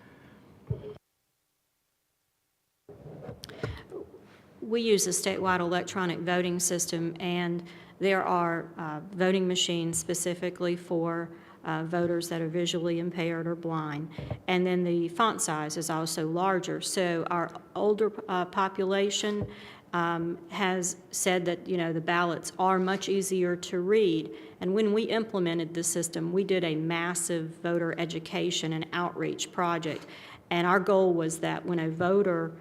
We use a statewide electronic voting system, and there are voting machines specifically for voters that are visually impaired or blind. And then the font size is also larger. So our older population has said that, you know, the ballots are much easier to read. And when we implemented the system, we did a massive voter education and outreach project. And our goal was that when a voter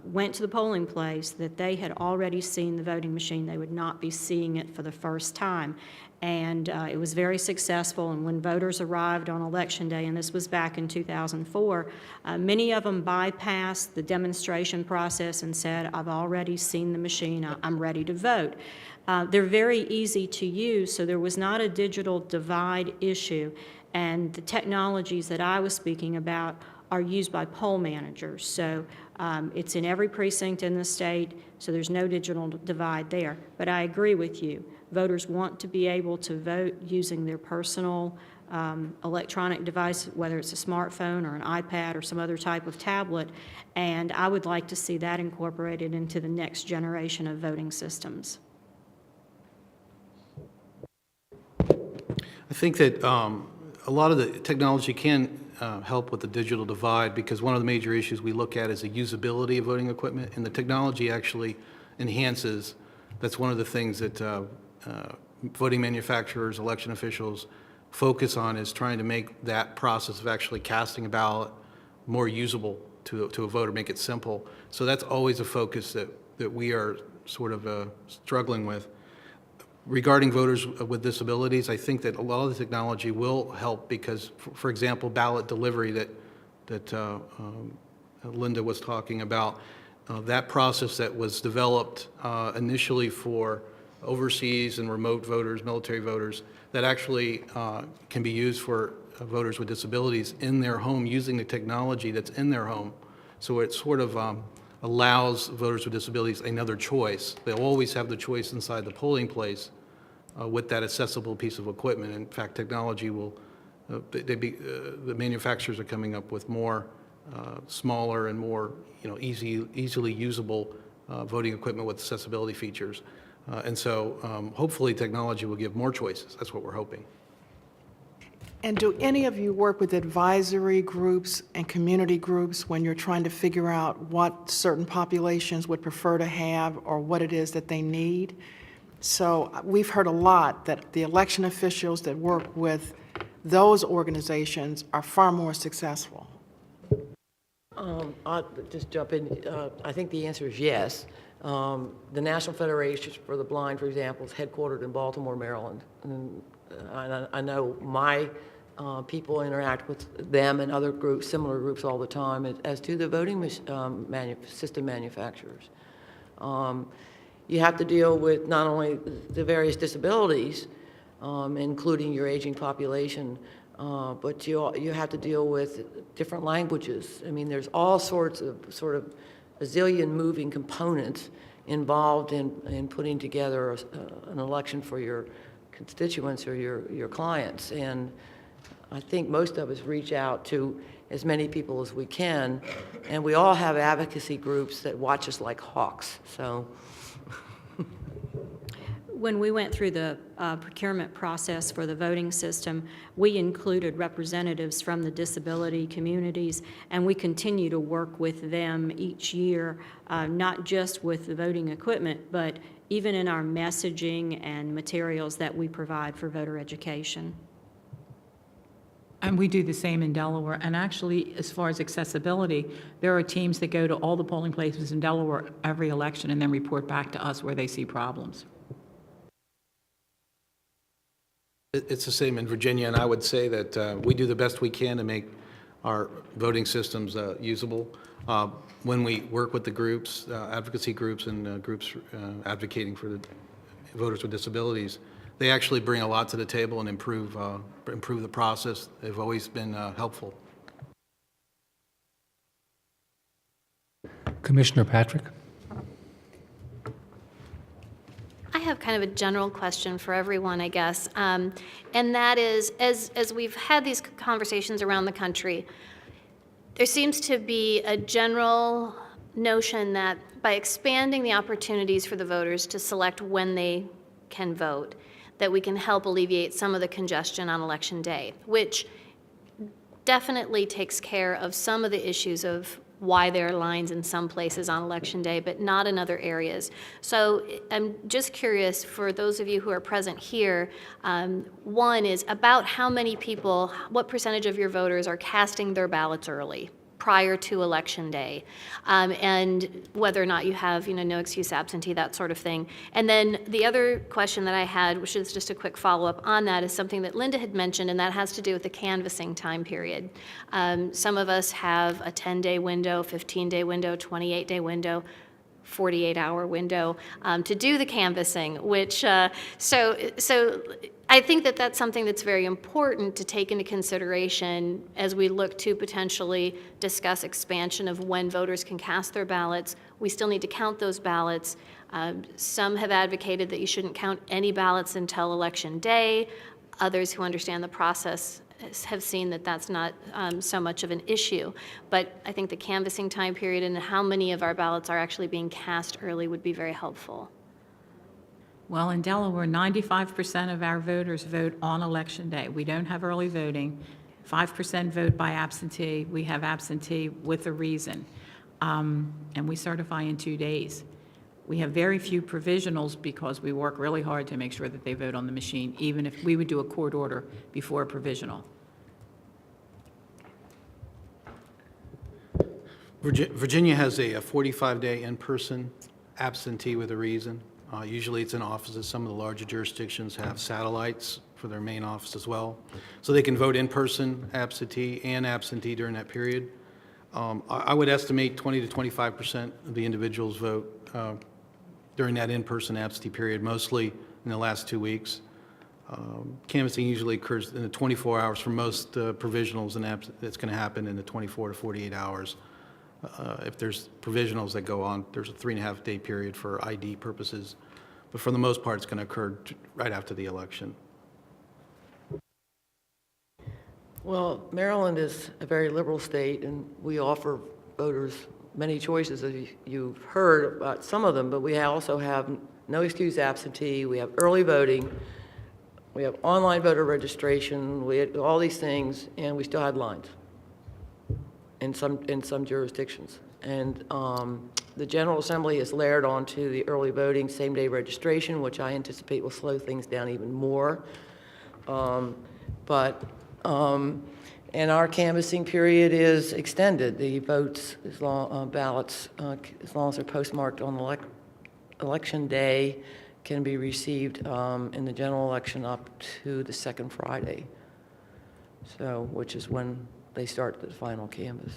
went to the polling place, that they had already seen the voting machine. They would not be seeing it for the first time. And it was very successful. And when voters arrived on Election Day, and this was back in 2004, many of them bypassed the demonstration process and said, I've already seen the machine, I'm ready to vote. They're very easy to use, so there was not a digital divide issue. And the technologies that I was speaking about are used by poll managers. So it's in every precinct in the state, so there's no digital divide there. But I agree with you. Voters want to be able to vote using their personal electronic device, whether it's a smartphone or an iPad or some other type of tablet, and I would like to see that incorporated into the next generation of voting systems. I think that a lot of the technology can help with the digital divide, because one of the major issues we look at is the usability of voting equipment, and the technology actually enhances. That's one of the things that voting manufacturers, election officials focus on, is trying to make that process of actually casting a ballot more usable to a voter, make it simple. So that's always a focus that we are sort of struggling with. Regarding voters with disabilities, I think that a lot of the technology will help because, for example, ballot delivery that Linda was talking about, that process that was developed initially for overseas and remote voters, military voters, that actually can be used for voters with disabilities in their home using the technology that's in their home. So it sort of allows voters with disabilities another choice. They'll always have the choice inside the polling place with that accessible piece of equipment. In fact, technology will, the manufacturers are coming up with more smaller and more easily usable voting equipment with accessibility features. And so hopefully technology will give more choices. That's what we're hoping. And do any of you work with advisory groups and community groups when you're trying to figure out what certain populations would prefer to have or what it is that they need? So we've heard a lot that the election officials that work with those organizations are far more successful. I'll just jump in. I think the answer is yes. The National Federation for the Blind, for example, is headquartered in Baltimore, Maryland. And I know my people interact with them and other groups, similar groups all the time, as do the voting system manufacturers. You have to deal with not only the various disabilities, including your aging population, but you have to deal with different languages. I mean, there's all sorts of sort of a zillion moving components involved in putting together an election for your constituents or your clients. And I think most of us reach out to as many people as we can, and we all have advocacy groups that watch us like hawks. So. When we went through the procurement process for the voting system, we included representatives from the disability communities, and we continue to work with them each year, not just with the voting equipment, but even in our messaging and materials that we provide for voter education. And we do the same in Delaware. And actually, as far as accessibility, there are teams that go to all the polling places in Delaware every election and then report back to us where they see problems. It's the same in Virginia, and I would say that we do the best we can to make our voting systems usable. When we work with the groups, advocacy groups and groups advocating for the voters with disabilities, they actually bring a lot to the table and improve the process. They've always been helpful. Commissioner Patrick? I have kind of a general question for everyone, I guess, and that is, as we've had these conversations around the country, there seems to be a general notion that by expanding the opportunities for the voters to select when they can vote, that we can help alleviate some of the congestion on Election Day, which definitely takes care of some of the issues of why there are lines in some places on Election Day, but not in other areas. So I'm just curious, for those of you who are present here, one is about how many people, what percentage of your voters are casting their ballots early prior to Election Day, and whether or not you have, no excuse absentee, that sort of thing. And then the other question that I had, which is just a quick follow-up on that, is something that Linda had mentioned, and that has to do with the canvassing time period. Some of us have a 10-day window, 15-day window, 28-day window, 48-hour window to do the canvassing, which, so I I think that that's something that's very important to take into consideration as we look to potentially discuss expansion of when voters can cast their ballots. We still need to count those ballots. Some have advocated that you shouldn't count any ballots until Election Day. Others who understand the process have seen that that's not so much of an issue. But I think the canvassing time period and how many of our ballots are actually being cast early would be very helpful. Well, in Delaware, 95% of our voters vote on Election Day. We don't have early voting. 5% vote by absentee. We have absentee with a reason. And we certify in 2 days. We have very few provisionals because we work really hard to make sure that they vote on the machine, even if we would do a court order before a provisional. Virginia has a 45-day in-person absentee with a reason. Usually it's in offices. Some of the larger jurisdictions have satellites for their main office as well. So they can vote in-person absentee and absentee during that period. I would estimate 20 to 25% of the individuals vote during that in-person absentee period, mostly in the last 2 weeks. Canvassing usually occurs in the 24 hours for most provisionals, and it's going to happen in the 24 to 48 hours. If there's provisionals that go on, there's a 3.5-day period for ID purposes. But for the most part, it's going to occur right after the election. Well, Maryland is a very liberal state, and we offer voters many choices, as you've heard about some of them, but we also have no excuse absentee, we have early voting, we have online voter registration, we have all these things, and we still had lines in some jurisdictions. And the General Assembly has layered onto the early voting same-day registration, which I anticipate will slow things down even more. And our canvassing period is extended. The votes, ballots, as long as they're postmarked on election day, can be received in the general election up to the second Friday, so which is when they start the final canvass.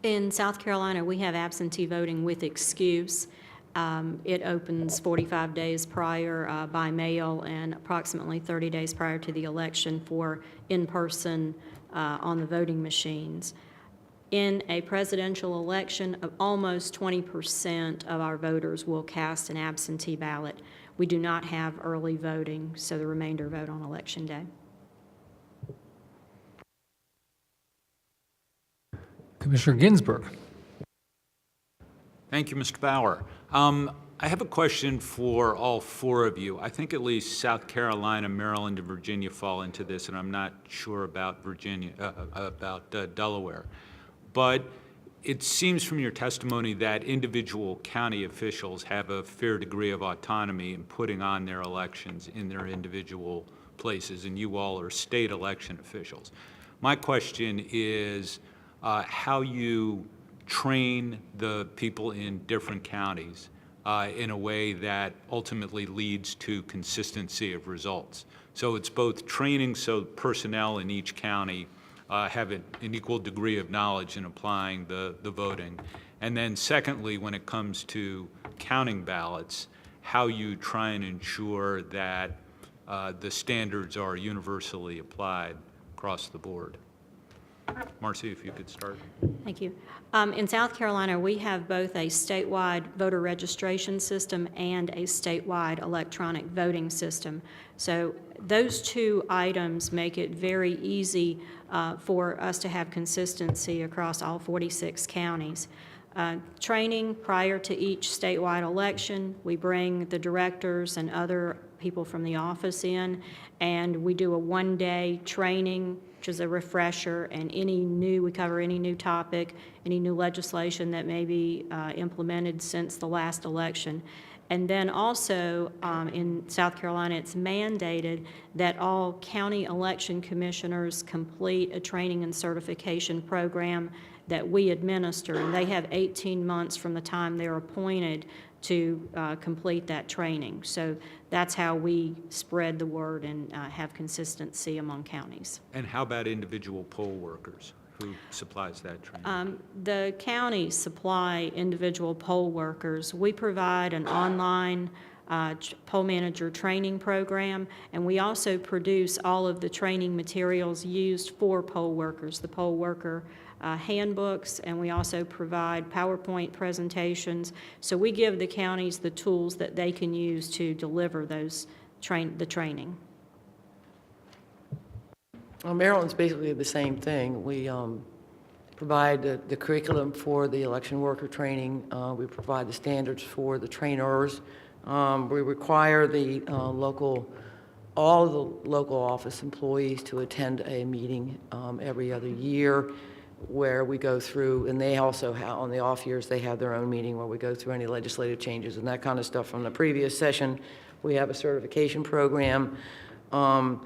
In South Carolina, we have absentee voting with excuse. It opens 45 days prior by mail and approximately 30 days prior to the election for in-person on the voting machines. In a presidential election, almost 20% of our voters will cast an absentee ballot. We do not have early voting, so the remainder vote on Election Day. Commissioner Ginsburg. Thank you, Mr. Bauer. I have a question for all four of you. I think at least South Carolina, Maryland, and Virginia fall into this, and I'm not sure about Delaware. But it seems from your testimony that individual county officials have a fair degree of autonomy in putting on their elections in their individual places, and you all are state election officials. My question is how you train the people in different counties in a way that ultimately leads to consistency of results. So it's both training so personnel in each county have an equal degree of knowledge in applying the voting. And then secondly, when it comes to counting ballots, how you try and ensure that the standards are universally applied across the board. Marcy, if you could start. Thank you. In South Carolina, we have both a statewide voter registration system and a statewide electronic voting system. So those two items make it very easy for us to have consistency across all 46 counties. Training prior to each statewide election, we bring the directors and other people from the office in, and we do a one-day training, which is a refresher, and we cover any new topic, any new legislation that may be implemented since the last election. And then also in South Carolina, it's mandated that all county election commissioners complete a training and certification program that we administer, and they have 18 months from the time they're appointed to complete that training. So that's how we spread the word and have consistency among counties. And how about individual poll workers? Who supplies that training? The counties supply individual poll workers. We provide an online poll manager training program, and we also produce all of the training materials used for poll workers, the poll worker handbooks, and we also provide PowerPoint presentations. So we give the counties the tools that they can use to deliver those the training. Well, Maryland's basically the same thing. We provide the curriculum for the election worker training. We provide the standards for the trainers. We require the all of the local office employees to attend a meeting every other year where we go through, and they also have, on the off years, they have their own meeting where we go through any legislative changes and that kind of stuff from the previous session. We have a certification program, and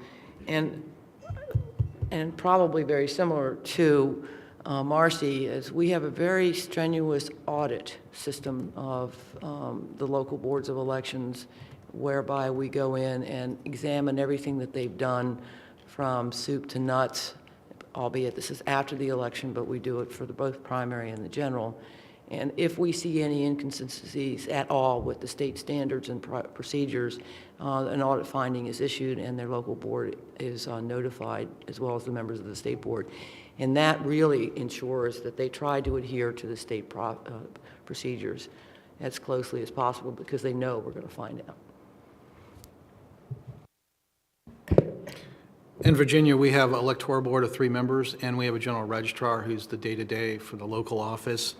probably very similar to Marcy, is we have a very strenuous audit system of the local boards of elections, whereby we go in and examine everything that they've done from soup to nuts, albeit this is after the election, but we do it for both primary and the general. And if we see any inconsistencies at all with the state standards and procedures, an audit finding is issued and their local board is notified, as well as the members of the state board. And that really ensures that they try to adhere to the state procedures as closely as possible, because they know we're going to find out. In Virginia, we have an electoral board of 3 members, and we have a general registrar who's the day-to-day for the local office.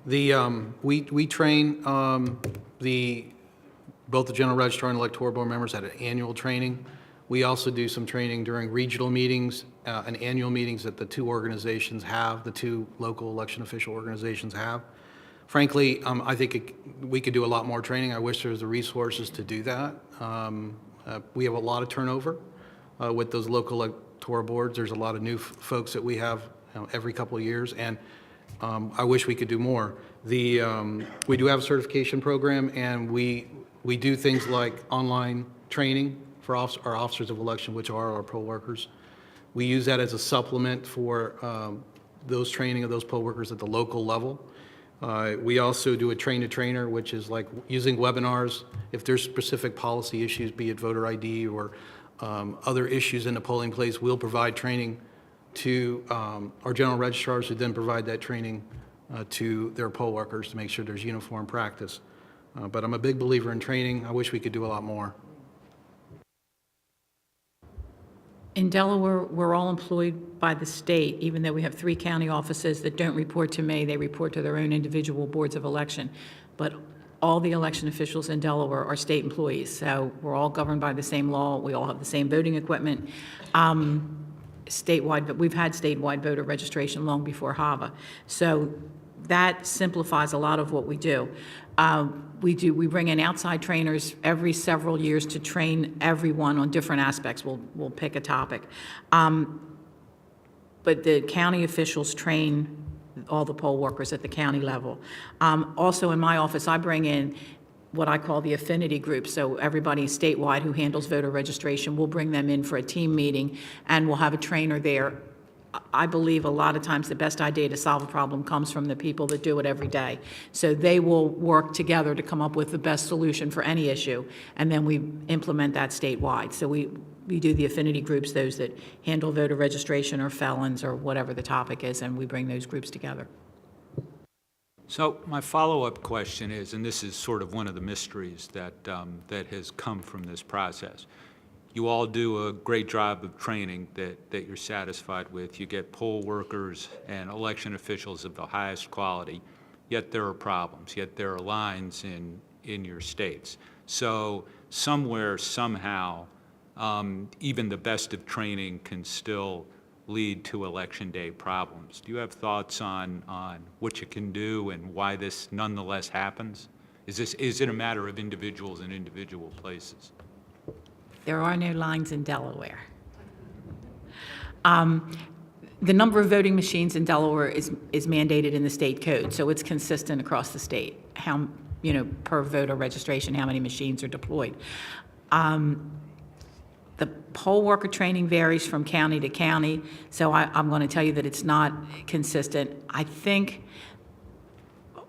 We train both the general registrar and electoral board members at an annual training. We also do some training during regional meetings and annual meetings that the 2 organizations have, the 2 local election official organizations have. Frankly, I think we could do a lot more training. I wish there was the resources to do that. We have a lot of turnover with those local electoral boards. There's a lot of new folks that we have every couple of years, and I wish we could do more. We do have a certification program, and we do things like online training for our officers of election, which are our poll workers. We use that as a supplement for those training of those poll workers at the local level. We also do a train-to-trainer, which is like using webinars. If there's specific policy issues, be it voter ID or other issues in the polling place, we'll provide training to our general registrars, who then provide that training to their poll workers to make sure there's uniform practice. But I'm a big believer in training. I wish we could do a lot more. In Delaware, we're all employed by the state, even though we have 3 county offices that don't report to me. They report to their own individual boards of election. But all the election officials in Delaware are state employees, so we're all governed by the same law. We all have the same voting equipment. Statewide, but we've had statewide voter registration long before HAVA. So that simplifies a lot of what we do. We bring in outside trainers every several years to train everyone on different aspects. We'll pick a topic. But the county officials train all the poll workers at the county level. Also in my office, I bring in what I call the affinity group. So everybody statewide who handles voter registration, we'll bring them in for a team meeting, and we'll have a trainer there. I believe a lot of times the best idea to solve a problem comes from the people that do it every day. So they will work together to come up with the best solution for any issue, and then we implement that statewide. So we do the affinity groups, those that handle voter registration or felons or whatever the topic is, and we bring those groups together. So my follow-up question is, and this is sort of one of the mysteries that has come from this process. You all do a great job of training that you're satisfied with. You get poll workers and election officials of the highest quality, yet there are problems, yet there are lines in your states. So somewhere, somehow, even the best of training can still lead to election day problems. Do you have thoughts on what you can do and why this nonetheless happens? Is it a matter of individuals in individual places? There are no lines in Delaware. The number of voting machines in Delaware is mandated in the state code, so it's consistent across the state, how, per voter registration, how many machines are deployed. The poll worker training varies from county to county, so I'm going to tell you that it's not consistent. I think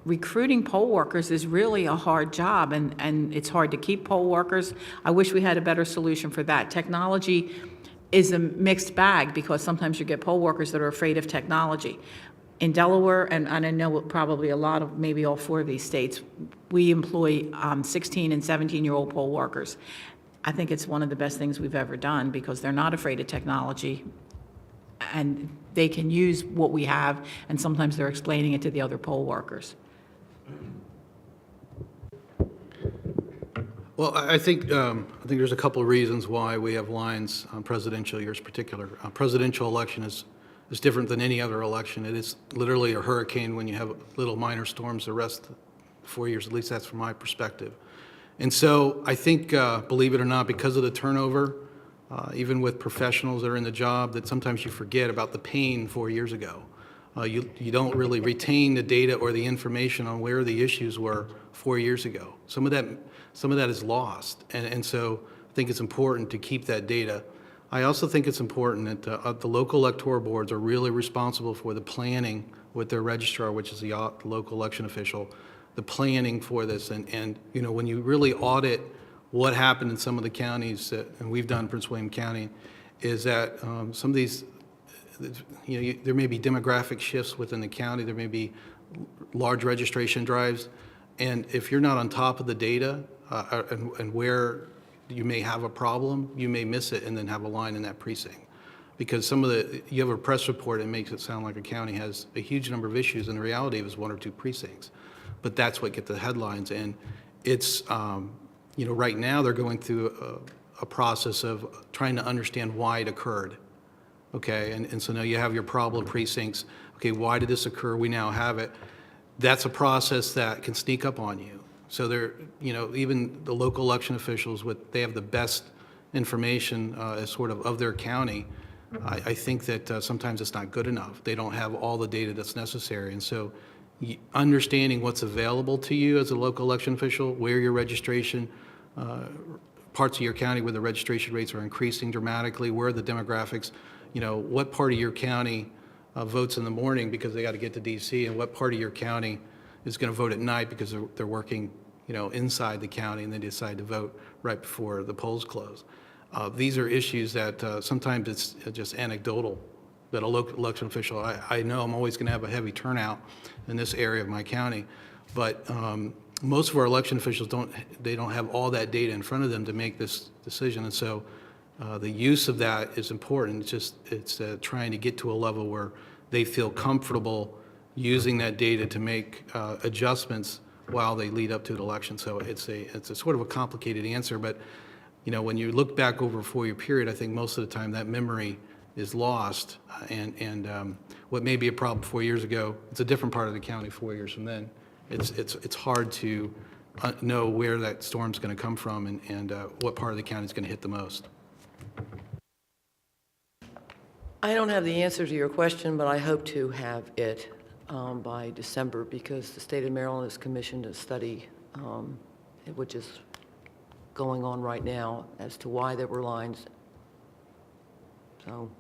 recruiting poll workers is really a hard job, and it's hard to keep poll workers. I wish we had a better solution for that. Technology is a mixed bag because sometimes you get poll workers that are afraid of technology. In Delaware, and I know probably a lot of, maybe all 4 of these states, we employ 16 and 17-year-old poll workers. I think it's one of the best things we've ever done because they're not afraid of technology, and they can use what we have, and sometimes they're explaining it to the other poll workers. Well, I think there's a couple of reasons why we have lines on presidential years particular. A presidential election is different than any other election. It is literally a hurricane when you have little minor storms the rest 4 years, at least that's from my perspective. And so I think, believe it or not, because of the turnover, even with professionals that are in the job, that sometimes you forget about the pain 4 years ago. You don't really retain the data or the information on where the issues were 4 years ago. Some of that is lost, and so I think it's important to keep that data. I also think it's important that the local electoral boards are really responsible for the planning with their registrar, which is the local election official, the planning for this. And you know, when you really audit what happened in some of the counties, and we've done Prince William County, is that some of these, you know, there may be demographic shifts within the county, there may be large registration drives, and if you're not on top of the data and where you may have a problem, you may miss it and then have a line in that precinct. Because you have a press report and it makes it sound like a county has a huge number of issues, and the reality is 1 or 2 precincts. But that's what gets the headlines, and it's, you know, right now they're going through a process of trying to understand why it occurred. Okay, and so now you have your problem precincts. Okay, why did this occur? We now have it. That's a process that can sneak up on you. So they're, you know, even the local election officials, they have the best information as sort of their county. I think that sometimes it's not good enough. They don't have all the data that's necessary. And so understanding what's available to you as a local election official, where your registration, parts of your county where the registration rates are increasing dramatically, where are the demographics, you know, what part of your county votes in the morning because they got to get to DC, and what part of your county is going to vote at night because they're working, you know, inside the county and they decide to vote right before the polls close. These are issues that sometimes it's just anecdotal, that a local election official, I know I'm always going to have a heavy turnout in this area of my county, but most of our election officials don't have all that data in front of them to make this decision, and so the use of that is important. It's trying to get to a level where they feel comfortable using that data to make adjustments while they lead up to the election. So it's a sort of a complicated answer, but you know, when you look back over a 4-year period, I think most of the time that memory is lost, and what may be a problem 4 years ago, it's a different part of the county 4 years from then. It's hard to know where that storm's going to come from and what part of the county is going to hit the most. I don't have the answer to your question, but I hope to have it by December, because the state of Maryland has commissioned a study, which is going on right now, as to why there were lines. So.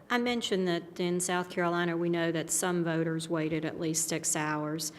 I mentioned that in South Carolina, we know that some voters waited at least 6 hours.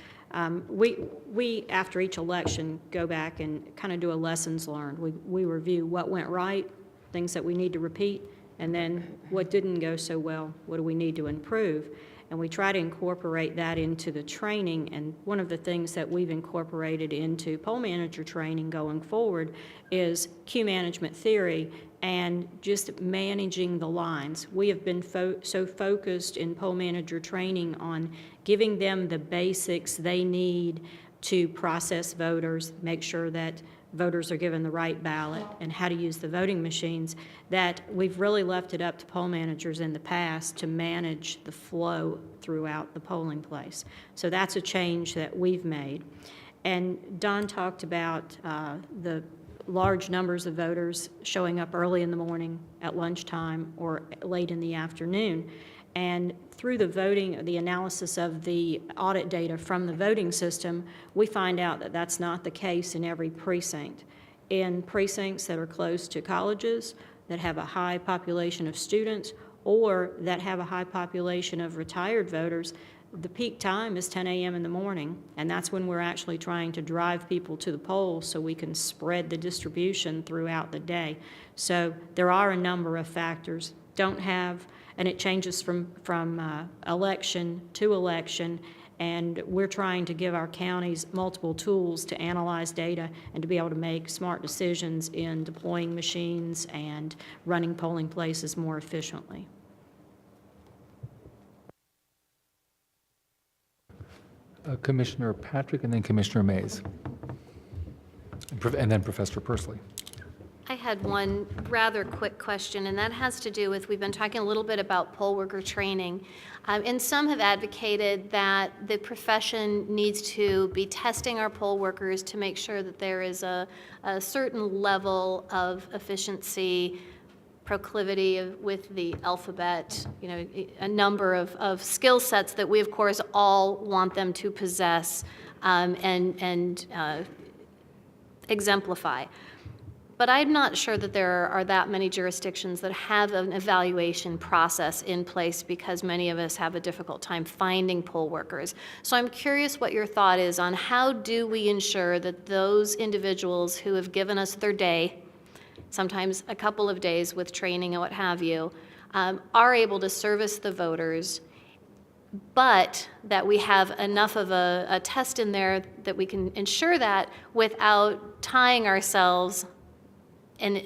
We, after each election, go back and kind of do a lessons learned. We review what went right, things that we need to repeat, and then what didn't go so well, what do we need to improve? And we try to incorporate that into the training, and one of the things that we've incorporated into poll manager training going forward is queue management theory and just managing the lines. We have been so focused in poll manager training on giving them the basics they need to process voters, make sure that voters are given the right ballot, and how to use the voting machines, that we've really left it up to poll managers in the past to manage the flow throughout the polling place. So that's a change that we've made. And Don talked about the large numbers of voters showing up early in the morning, at lunchtime, or late in the afternoon. And through the voting, the analysis of the audit data from the voting system, we find out that that's not the case in every precinct. In precincts that are close to colleges, that have a high population of students, or that have a high population of retired voters, the peak time is 10 a.m. in the morning, and that's when we're actually trying to drive people to the polls so we can spread the distribution throughout the day. So there are a number of factors. Don't have, and it changes from election to election, and we're trying to give our counties multiple tools to analyze data and to be able to make smart decisions in deploying machines and running polling places more efficiently. Commissioner Patrick and then Commissioner Mays. And then Professor Pursley. I had one rather quick question, and that has to do with, we've been talking a little bit about poll worker training, and some have advocated that the profession needs to be testing our poll workers to make sure that there is a certain level of efficiency, proclivity with the alphabet, you know, a number of skill sets that we, of course, all want them to possess and exemplify. But I'm not sure that there are that many jurisdictions that have an evaluation process in place because many of us have a difficult time finding poll workers. So I'm curious what your thought is on how do we ensure that those individuals who have given us their day, sometimes a couple of days with training and what have you, are able to service the voters, but that we have enough of a test in there that we can ensure that without tying ourselves and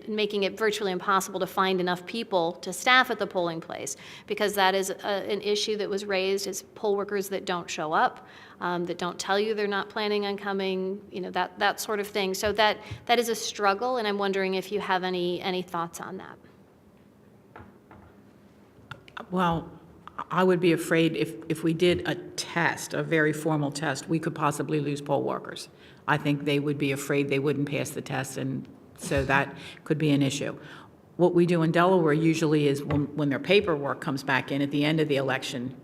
making it virtually impossible to find enough people to staff at the polling place, because that is an issue that was raised as poll workers that don't show up, that don't tell you they're not planning on coming, you know, that sort of thing. So that is a struggle, and I'm wondering if you have any thoughts on that. Well, I would be afraid if we did a test, a very formal test, we could possibly lose poll workers. I think they would be afraid they wouldn't pass the test, and so that could be an issue. What we do in Delaware usually is when their paperwork comes back in at the end of the election,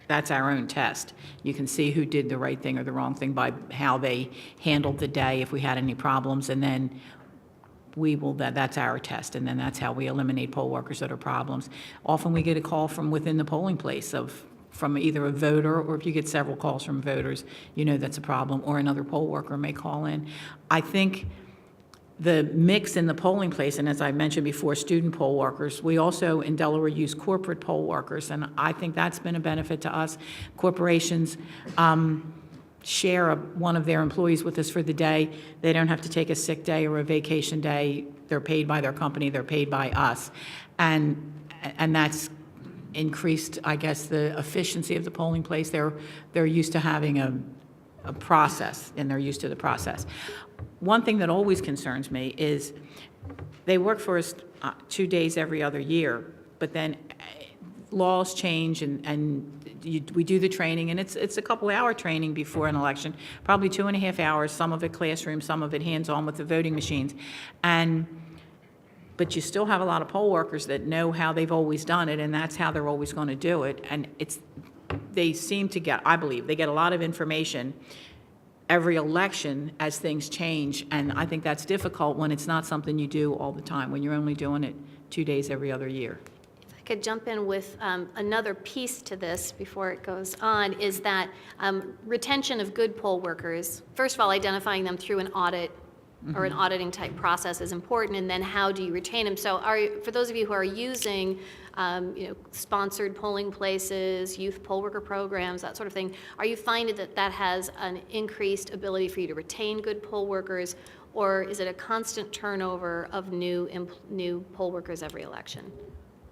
that's our own test. You can see who did the right thing or the wrong thing by how they handled the day, if we had any problems, and then that's our test, and then that's how we eliminate poll workers that are problems. Often we get a call from within the polling place from either a voter, or if you get several calls from voters, you know that's a problem, or another poll worker may call in. I think the mix in the polling place, and as I mentioned before, student poll workers, we also in Delaware use corporate poll workers, and I think that's been a benefit to us. Corporations share one of their employees with us for the day. They don't have to take a sick day or a vacation day. They're paid by their company, they're paid by us. And that's increased, I guess, the efficiency of the polling place. They're used to having a process, and they're used to the process. One thing that always concerns me is they work for us 2 days every other year, but then laws change and we do the training, and it's a couple-hour training before an election, probably 2.5 hours, some of it classroom, some of it hands-on with the voting machines. But you still have a lot of poll workers that know how they've always done it, and that's how they're always going to do it. And they seem to get, I believe, they get a lot of information every election as things change, and I think that's difficult when it's not something you do all the time, when you're only doing it 2 days every other year. If I could jump in with another piece to this before it goes on, is that retention of good poll workers, first of all, identifying them through an audit or an auditing type process is important, and then how do you retain them? So for those of you who are using sponsored polling places, youth poll worker programs, that sort of thing, are you finding that has an increased ability for you to retain good poll workers, or is it a constant turnover of new poll workers every election?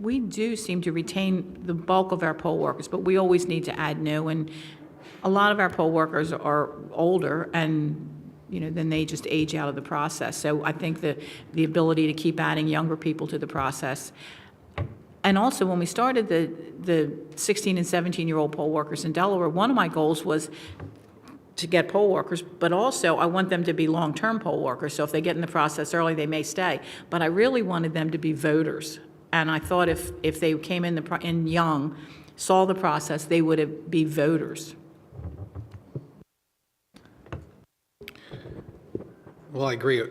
We do seem to retain the bulk of our poll workers, but we always need to add new, and a lot of our poll workers are older, and then they just age out of the process. So I think the ability to keep adding younger people to the process. And also, when we started the 16 and 17-year-old poll workers in Delaware, one of my goals was to get poll workers, but also I want them to be long-term poll workers. So if they get in the process early, they may stay. But I really wanted them to be voters. And I thought if they came in young, saw the process, they would be voters. Well, I agree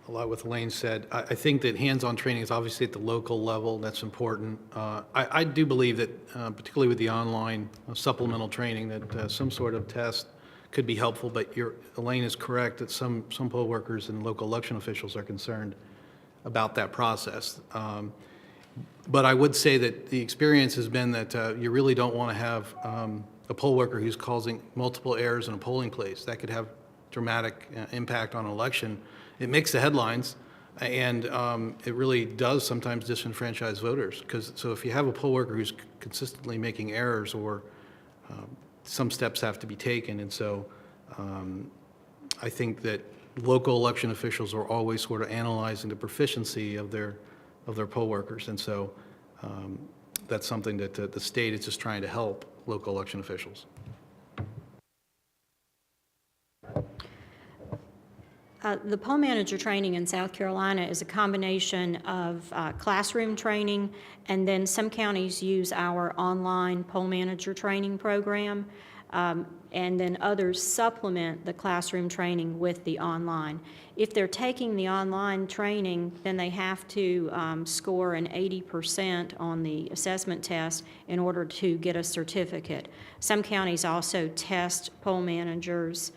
a lot what Elaine said. I think that hands-on training is obviously at the local level. That's important. I do believe that, particularly with the online supplemental training, that some sort of test could be helpful, but Elaine is correct that some poll workers and local election officials are concerned about that process. But I would say that the experience has been that you really don't want to have a poll worker who's causing multiple errors in a polling place. That could have dramatic impact on an election. It makes the headlines, and it really does sometimes disenfranchise voters. So if you have a poll worker who's consistently making errors, or some steps have to be taken, and so I think that local election officials are always sort of analyzing the proficiency of their poll workers, and so that's something that the state is just trying to help local election officials. The poll manager training in South Carolina is a combination of classroom training, and then some counties use our online poll manager training program, and then others supplement the classroom training with the online. If they're taking the online training, then they have to score an 80% on the assessment test in order to get a certificate. Some counties also test poll managers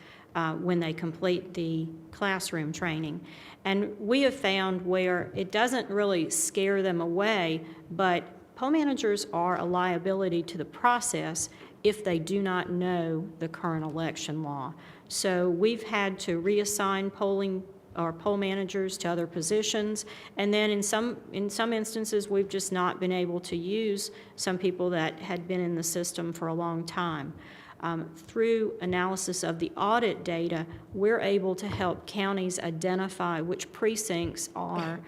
when they complete the classroom training. And we have found where it doesn't really scare them away, but poll managers are a liability to the process if they do not know the current election law. So we've had to reassign poll managers to other positions, and then in some instances we've just not been able to use some people that had been in the system for a long time. Through analysis of the audit data, we're able to help counties identify which precincts are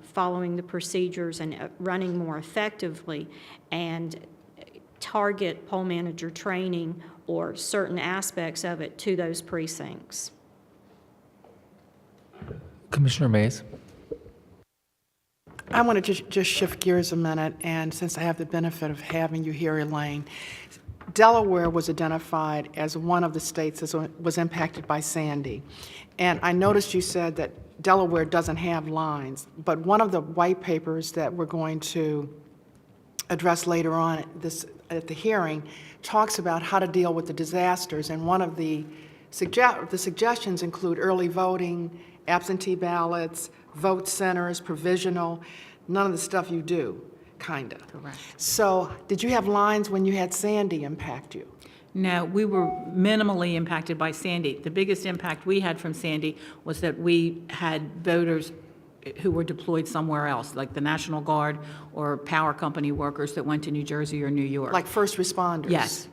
following the procedures and running more effectively, and target poll manager training or certain aspects of it to those precincts. Commissioner Mays. I want to just shift gears a minute, and since I have the benefit of having you here, Elaine, Delaware was identified as one of the states that was impacted by Sandy. And I noticed you said that Delaware doesn't have lines, but one of the white papers that we're going to address later on at the hearing talks about how to deal with the disasters, and one of the suggestions include early voting, absentee ballots, vote centers, provisional, none of the stuff you do. Kind of. Correct. So did you have lines when you had Sandy impact you? No, we were minimally impacted by Sandy. The biggest impact we had from Sandy was that we had voters who were deployed somewhere else, like the National Guard or power company workers that went to New Jersey or New York. Like first responders? Yes.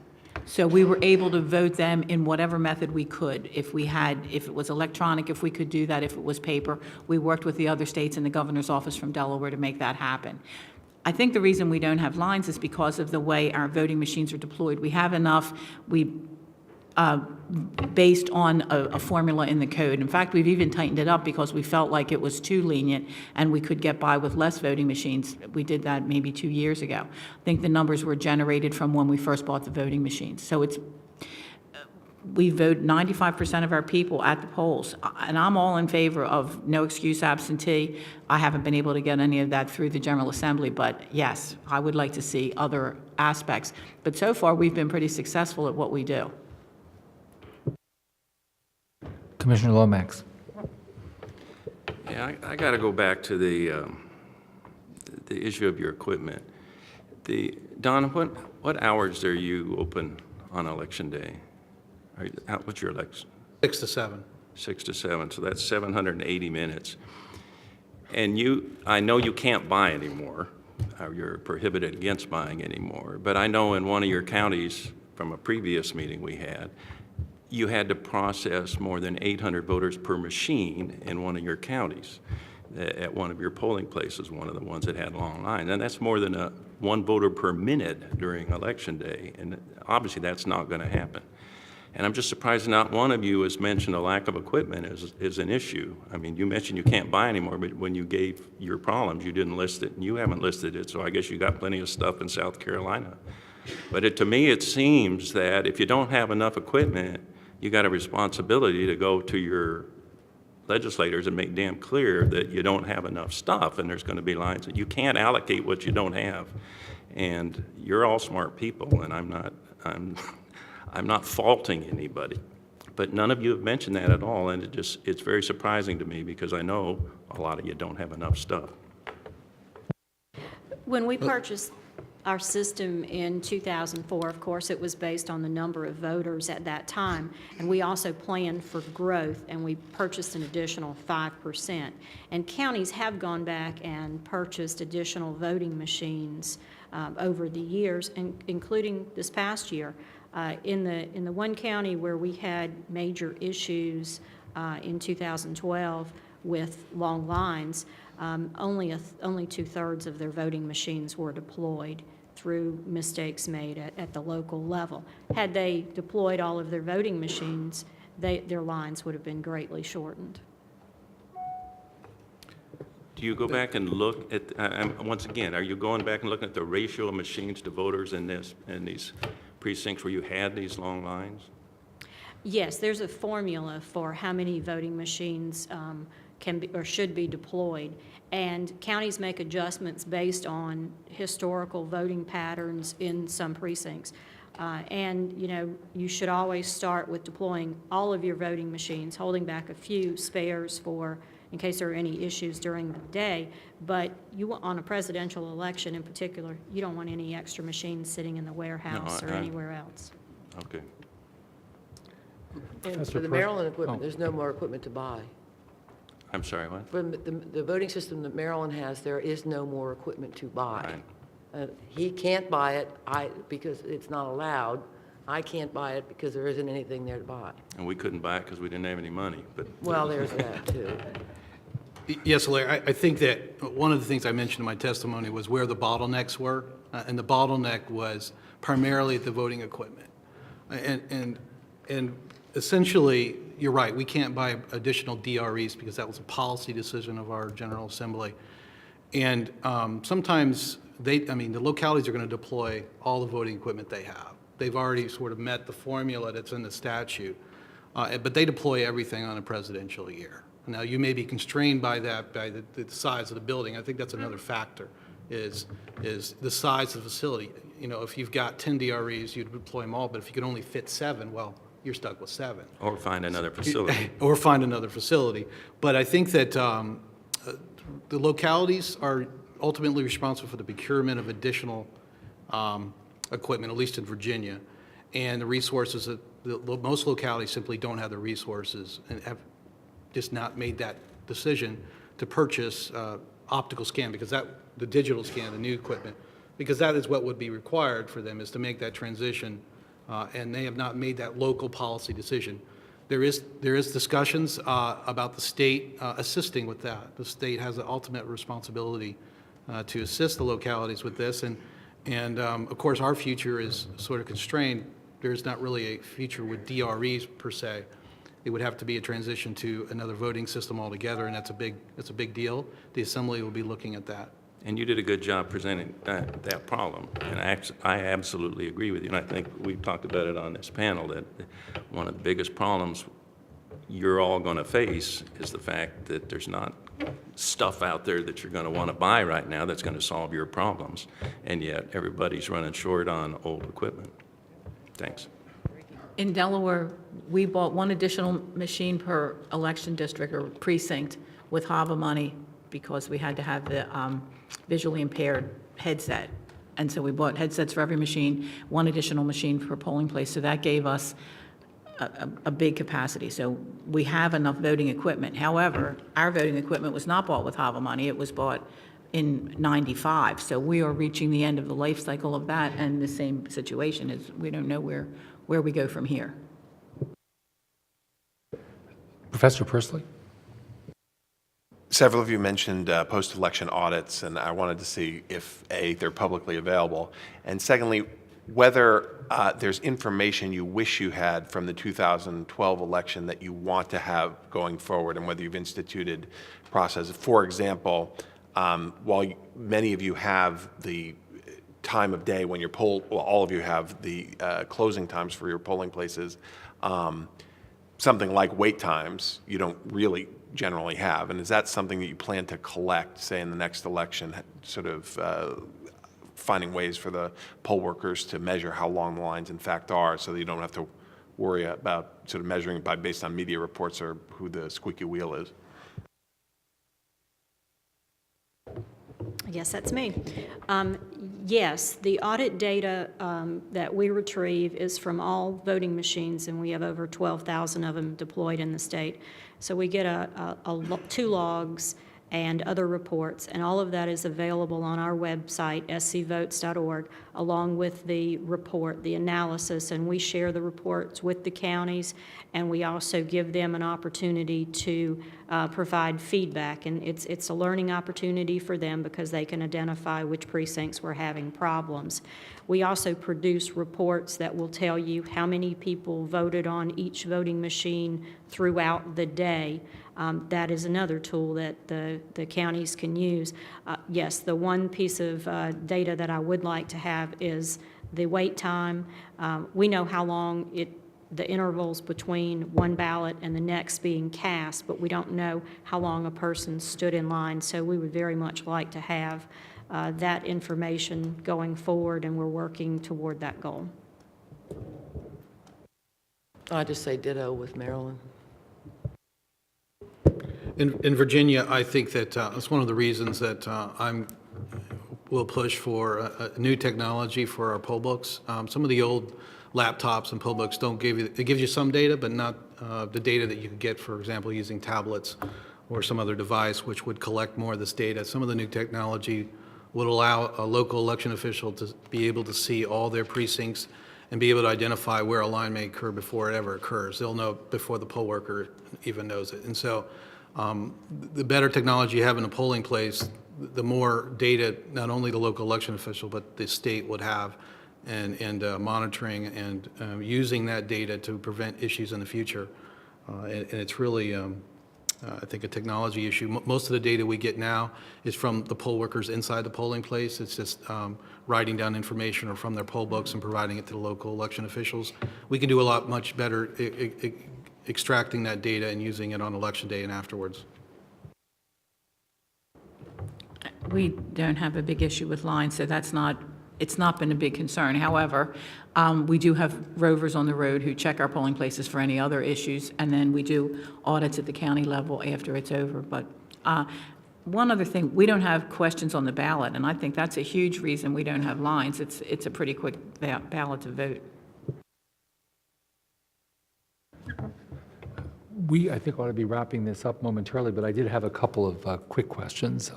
So we were able to vote them in whatever method we could. If it was electronic, if we could do that, if it was paper, we worked with the other states and the governor's office from Delaware to make that happen. I think the reason we don't have lines is because of the way our voting machines are deployed. We have enough, based on a formula in the code. In fact, we've even tightened it up because we felt like it was too lenient and we could get by with less voting machines. We did that maybe 2 years ago. I think the numbers were generated from when we first bought the voting machines. So we vote 95% of our people at the polls, and I'm all in favor of no excuse absentee. I haven't been able to get any of that through the General Assembly, but yes, I would like to see other aspects. But so far, we've been pretty successful at what we do. Commissioner Lomax. Yeah, I got to go back to the issue of your equipment. Don, what hours are you open on Election Day? What's your election? 6 to 7. 6 to 7, so that's 780 minutes. And I know you can't buy anymore, or you're prohibited against buying anymore, but I know in one of your counties from a previous meeting we had, you had to process more than 800 voters per machine in one of your counties at one of your polling places, one of the ones that had long lines. And that's more than one voter per minute during Election Day, and obviously that's not going to happen. And I'm just surprised not one of you has mentioned a lack of equipment as an issue. I mean, you mentioned you can't buy anymore, but when you gave your problems, you didn't list it, and you haven't listed it, so I guess you got plenty of stuff in South Carolina. But to me, it seems that if you don't have enough equipment, you got a responsibility to go to your legislators and make damn clear that you don't have enough stuff and there's going to be lines that you can't allocate what you don't have. And you're all smart people, and I'm not faulting anybody. But none of you have mentioned that at all, and it's very surprising to me because I know a lot of you don't have enough stuff. When we purchased our system in 2004, of course, it was based on the number of voters at that time, and we also planned for growth, and we purchased an additional 5%. And counties have gone back and purchased additional voting machines over the years, including this past year. In the one county where we had major issues in 2012 with long lines, only 2/3 of their voting machines were deployed through mistakes made at the local level. Had they deployed all of their voting machines, their lines would have been greatly shortened. Do you go back and look at, once again, are you going back and looking at the ratio of machines to voters in these precincts where you had these long lines? Yes, there's a formula for how many voting machines can be or should be deployed, and counties make adjustments based on historical voting patterns in some precincts. And, you know, you should always start with deploying all of your voting machines, holding back a few spares for in case there are any issues during the day. But you, on a presidential election in particular, you don't want any extra machines sitting in the warehouse or anywhere else. Okay. And Mr. for the Pres- Maryland equipment, oh. there's no more equipment to buy. I'm sorry, what? For the voting system that Maryland has, there is no more equipment to buy. Right. He can't buy it because it's not allowed. I can't buy it because there isn't anything there to buy. And we couldn't buy it because we didn't have any money, but. Well, there's that, too. Yes, Larry, I think that one of the things I mentioned in my testimony was where the bottlenecks were, and the bottleneck was primarily at the voting equipment. And essentially, you're right, we can't buy additional DREs because that was a policy decision of our General Assembly. And sometimes the localities are going to deploy all the voting equipment they have. They've already sort of met the formula that's in the statute, but they deploy everything on a presidential year. Now, you may be constrained by that, by the size of the building. I think that's another factor, is the size of the facility. You know, if you've got 10 DREs, you'd deploy them all, but if you can only fit 7, well, you're stuck with 7. Or find another facility. Or find another facility. But I think that the localities are ultimately responsible for the procurement of additional equipment, at least in Virginia. And the resources, most localities simply don't have the resources and have just not made that decision to purchase optical scan, because the digital scan, the new equipment, because that is what would be required for them, is to make that transition, and they have not made that local policy decision. There is discussions about the state assisting with that. The state has the ultimate responsibility to assist the localities with this, and of course our future is sort of constrained. There's not really a future with DREs per se. It would have to be a transition to another voting system altogether, and that's a big deal. The Assembly will be looking at that. And you did a good job presenting that problem, and I absolutely agree with you. And I think we've talked about it on this panel, that one of the biggest problems you're all going to face is the fact that there's not stuff out there that you're going to want to buy right now that's going to solve your problems, and yet everybody's running short on old equipment. Thanks. In Delaware, we bought one additional machine per election district or precinct with HAVA money because we had to have the visually impaired headset. And so we bought headsets for every machine, one additional machine per polling place. So that gave us a big capacity. So we have enough voting equipment. However, our voting equipment was not bought with HAVA money. It was bought in '95. So we are reaching the end of the life cycle of that, and the same situation is we don't know where we go from here. Professor Persley? Several of you mentioned post-election audits, and I wanted to see if, A, they're publicly available, and secondly, whether there's information you wish you had from the 2012 election that you want to have going forward, and whether you've instituted processes. For example, while many of you have the time of day when you're polled, well, all of you have the closing times for your polling places, something like wait times, you don't really generally have? And is that something that you plan to collect, say, in the next election, sort of finding ways for the poll workers to measure how long the lines in fact are, so that you don't have to worry about sort of measuring it based on media reports or who the squeaky wheel is? Yes, that's me. Yes, the audit data that we retrieve is from all voting machines, and we have over 12,000 of them deployed in the state. So we get two logs and other reports, and all of that is available on our website, scvotes.org, along with the report, the analysis, and we share the reports with the counties, and we also give them an opportunity to provide feedback, and it's a learning opportunity for them because they can identify which precincts were having problems. We also produce reports that will tell you how many people voted on each voting machine throughout the day. That is another tool that the counties can use. Yes, the one piece of data that I would like to have is the wait time. We know how long the intervals between one ballot and the next being cast, but we don't know how long a person stood in line. So we would very much like to have that information going forward, and we're working toward that goal. I just say ditto with Maryland. In Virginia, I think that that's one of the reasons that will push for a new technology for our poll books. Some of the old laptops and poll books don't give you, it gives you some data, but not the data that you could get, for example, using tablets or some other device which would collect more of this data. Some of the new technology would allow a local election official to be able to see all their precincts and be able to identify where a line may occur before it ever occurs. They'll know before the poll worker even knows it. And so the better technology you have in a polling place, the more data not only the local election official but the state would have, and monitoring and using that data to prevent issues in the future. And it's really, I think, a technology issue. Most of the data we get now is from the poll workers inside the polling place. It's just writing down information or from their poll books and providing it to the local election officials. We can do a lot much better extracting that data and using it on election day and afterwards. We don't have a big issue with lines, so it's not been a big concern. However, we do have rovers on the road who check our polling places for any other issues, and then we do audits at the county level after it's over. But one other thing, we don't have questions on the ballot, and I think that's a huge reason we don't have lines. It's a pretty quick ballot to vote. We, I think, ought to be wrapping this up momentarily, but I did have a couple of quick questions.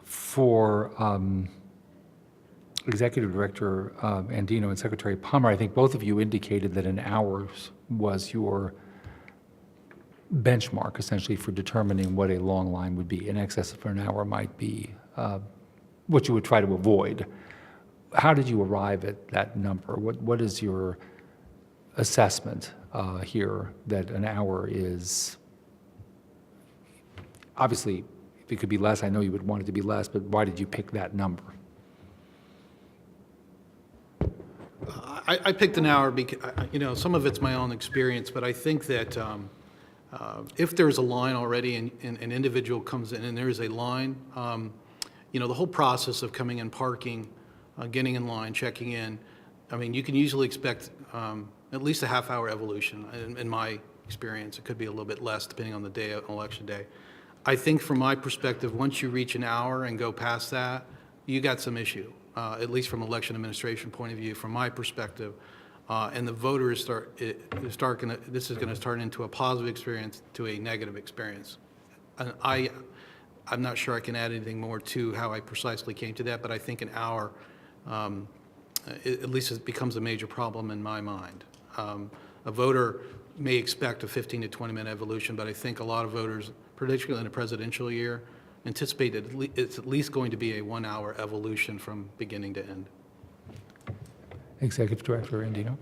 For Executive Director Andino and Secretary Palmer, I think both of you indicated that an hour was your benchmark, essentially, for determining what a long line would be. In excess of an hour might be what you would try to avoid. How did you arrive at that number? What is your assessment here that an hour is? Obviously, if it could be less, I know you would want it to be less, but why did you pick that number? I picked an hour because, some of it's my own experience, but I think that if there's a line already and an individual comes in and there is a line, the whole process of coming in, parking, getting in line, checking in, I mean, you can usually expect at least a half-hour evolution. In my experience, it could be a little bit less depending on the day, on election day. I think from my perspective, once you reach an hour and go past that, you got some issue. At least from election administration point of view, from my perspective, and the voters this is going to start into a positive experience to a negative experience. And I'm not sure I can add anything more to how I precisely came to that, but I think an hour, at least it becomes a major problem in my mind. A voter may expect a 15 to 20-minute evolution, but I think a lot of voters, particularly in a presidential year, anticipate that it's at least going to be a 1 hour evolution from beginning to end. Executive Director Andino.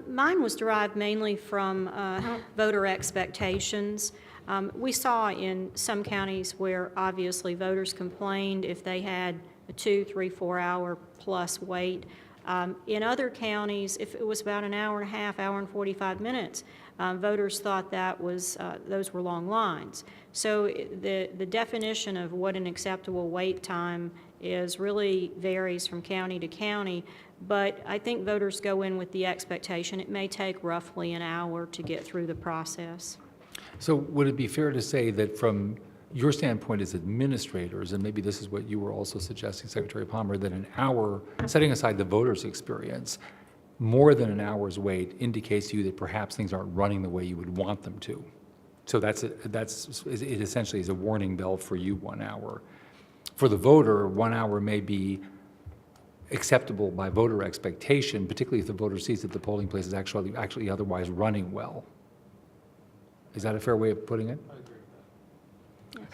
Mine was derived mainly from voter expectations. We saw in some counties where obviously voters complained if they had a 2, 3, 4 hour plus wait. In other counties, if it was about an hour and a half, hour and 45 minutes, voters thought that was, those were long lines. So the definition of what an acceptable wait time is really varies from county to county, but I think voters go in with the expectation it may take roughly an hour to get through the process. So would it be fair to say that from your standpoint as administrators, and maybe this is what you were also suggesting, Secretary Palmer, that an hour, setting aside the voter's experience, more than an hour's wait indicates to you that perhaps things aren't running the way you would want them to? So it essentially is a warning bell for you, 1 hour. For the voter, 1 hour may be acceptable by voter expectation, particularly if the voter sees that the polling place is actually otherwise running well. Is that a fair way of putting it? I agree with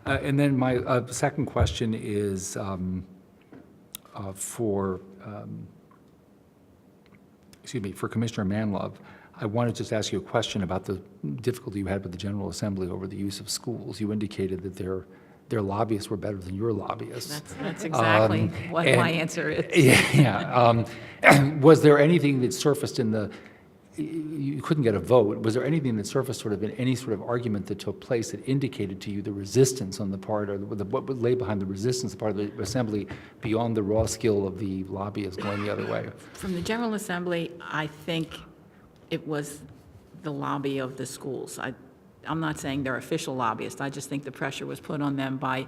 that. And then my second question is for Commissioner Manlove. I wanted to just ask you a question about the difficulty you had with the General Assembly over the use of schools. You indicated that their lobbyists were better than your lobbyists. That's exactly what my answer is. Yeah. Was there anything that surfaced in the, you couldn't get a vote, was there anything that surfaced sort of in any sort of argument that took place that indicated to you the resistance on the part, or what lay behind the resistance on the part of the Assembly beyond the raw skill of the lobbyists going the other way? From the General Assembly, I think it was the lobby of the schools. I'm not saying they're official lobbyists. I just think the pressure was put on them by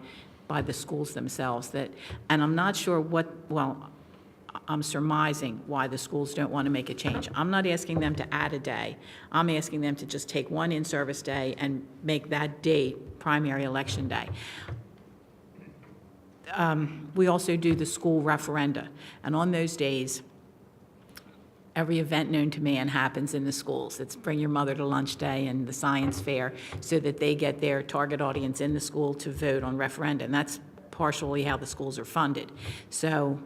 the schools themselves. And I'm not sure I'm surmising why the schools don't want to make a change. I'm not asking them to add a day. I'm asking them to just take one in-service day and make that date primary election day. We also do the school referenda, and on those days, every event known to man happens in the schools. It's Bring Your Mother to Lunch Day and the science fair, so that they get their target audience in the school to vote on referenda. And that's partially how the schools are funded. So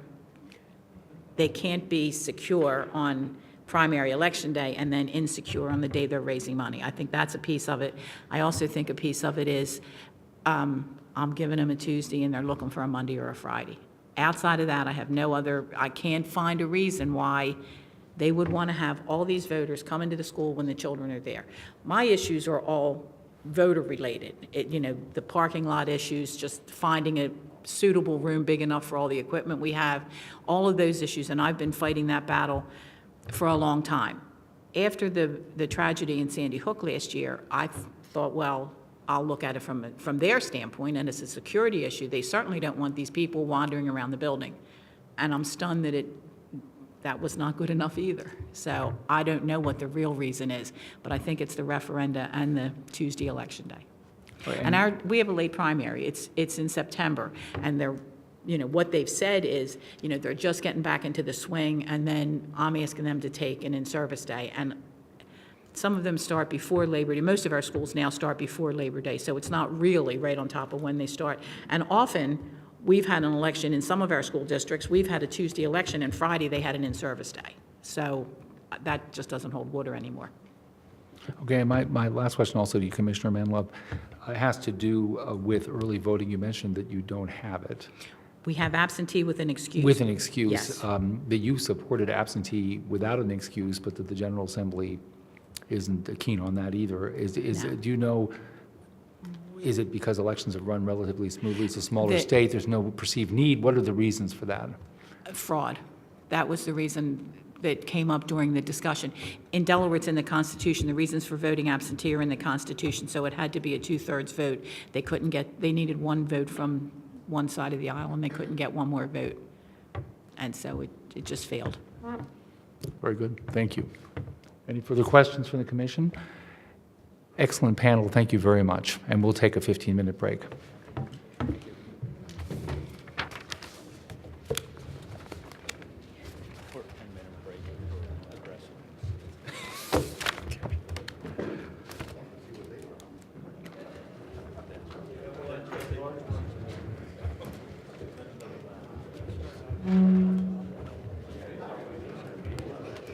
they can't be secure on primary election day and then insecure on the day they're raising money. I think that's a piece of it. I also think a piece of it is I'm giving them a Tuesday and they're looking for a Monday or a Friday. Outside of that, I can't find a reason why they would want to have all these voters come into the school when the children are there. My issues are all voter-related. The parking lot issues, just finding a suitable room big enough for all the equipment we have, all of those issues, and I've been fighting that battle for a long time. After the tragedy in Sandy Hook last year, I thought, well, I'll look at it from their standpoint, and it's a security issue. They certainly don't want these people wandering around the building. And I'm stunned that that was not good enough either. So I don't know what the real reason is, but I think it's the referenda and the Tuesday election day. And we have a late primary. It's in September, and what they've said is, they're just getting back into the swing, and then I'm asking them to take an in-service day. And some of them start before Labor Day. Most of our schools now start before Labor Day, so it's not really right on top of when they start. And often, we've had an election in some of our school districts. We've had a Tuesday election, and Friday they had an in-service day. So that just doesn't hold water anymore. Okay, my last question also to you, Commissioner Manlove, has to do with early voting. You mentioned that you don't have it. We have absentee with an excuse. With an excuse. Yes. That you supported absentee without an excuse, but that the General Assembly isn't keen on that either. No. Do you know, is it because elections have run relatively smoothly? It's a smaller state. There's no perceived need. What are the reasons for that? Fraud. That was the reason that came up during the discussion. In Delaware, it's in the Constitution. The reasons for voting absentee are in the Constitution, so it had to be a 2/3 vote. They needed one vote from one side of the aisle, and they couldn't get one more vote. And so it just failed. Very good. Thank you. Any further questions from the commission? Excellent panel. Thank you very much. And we'll take a 15-minute break.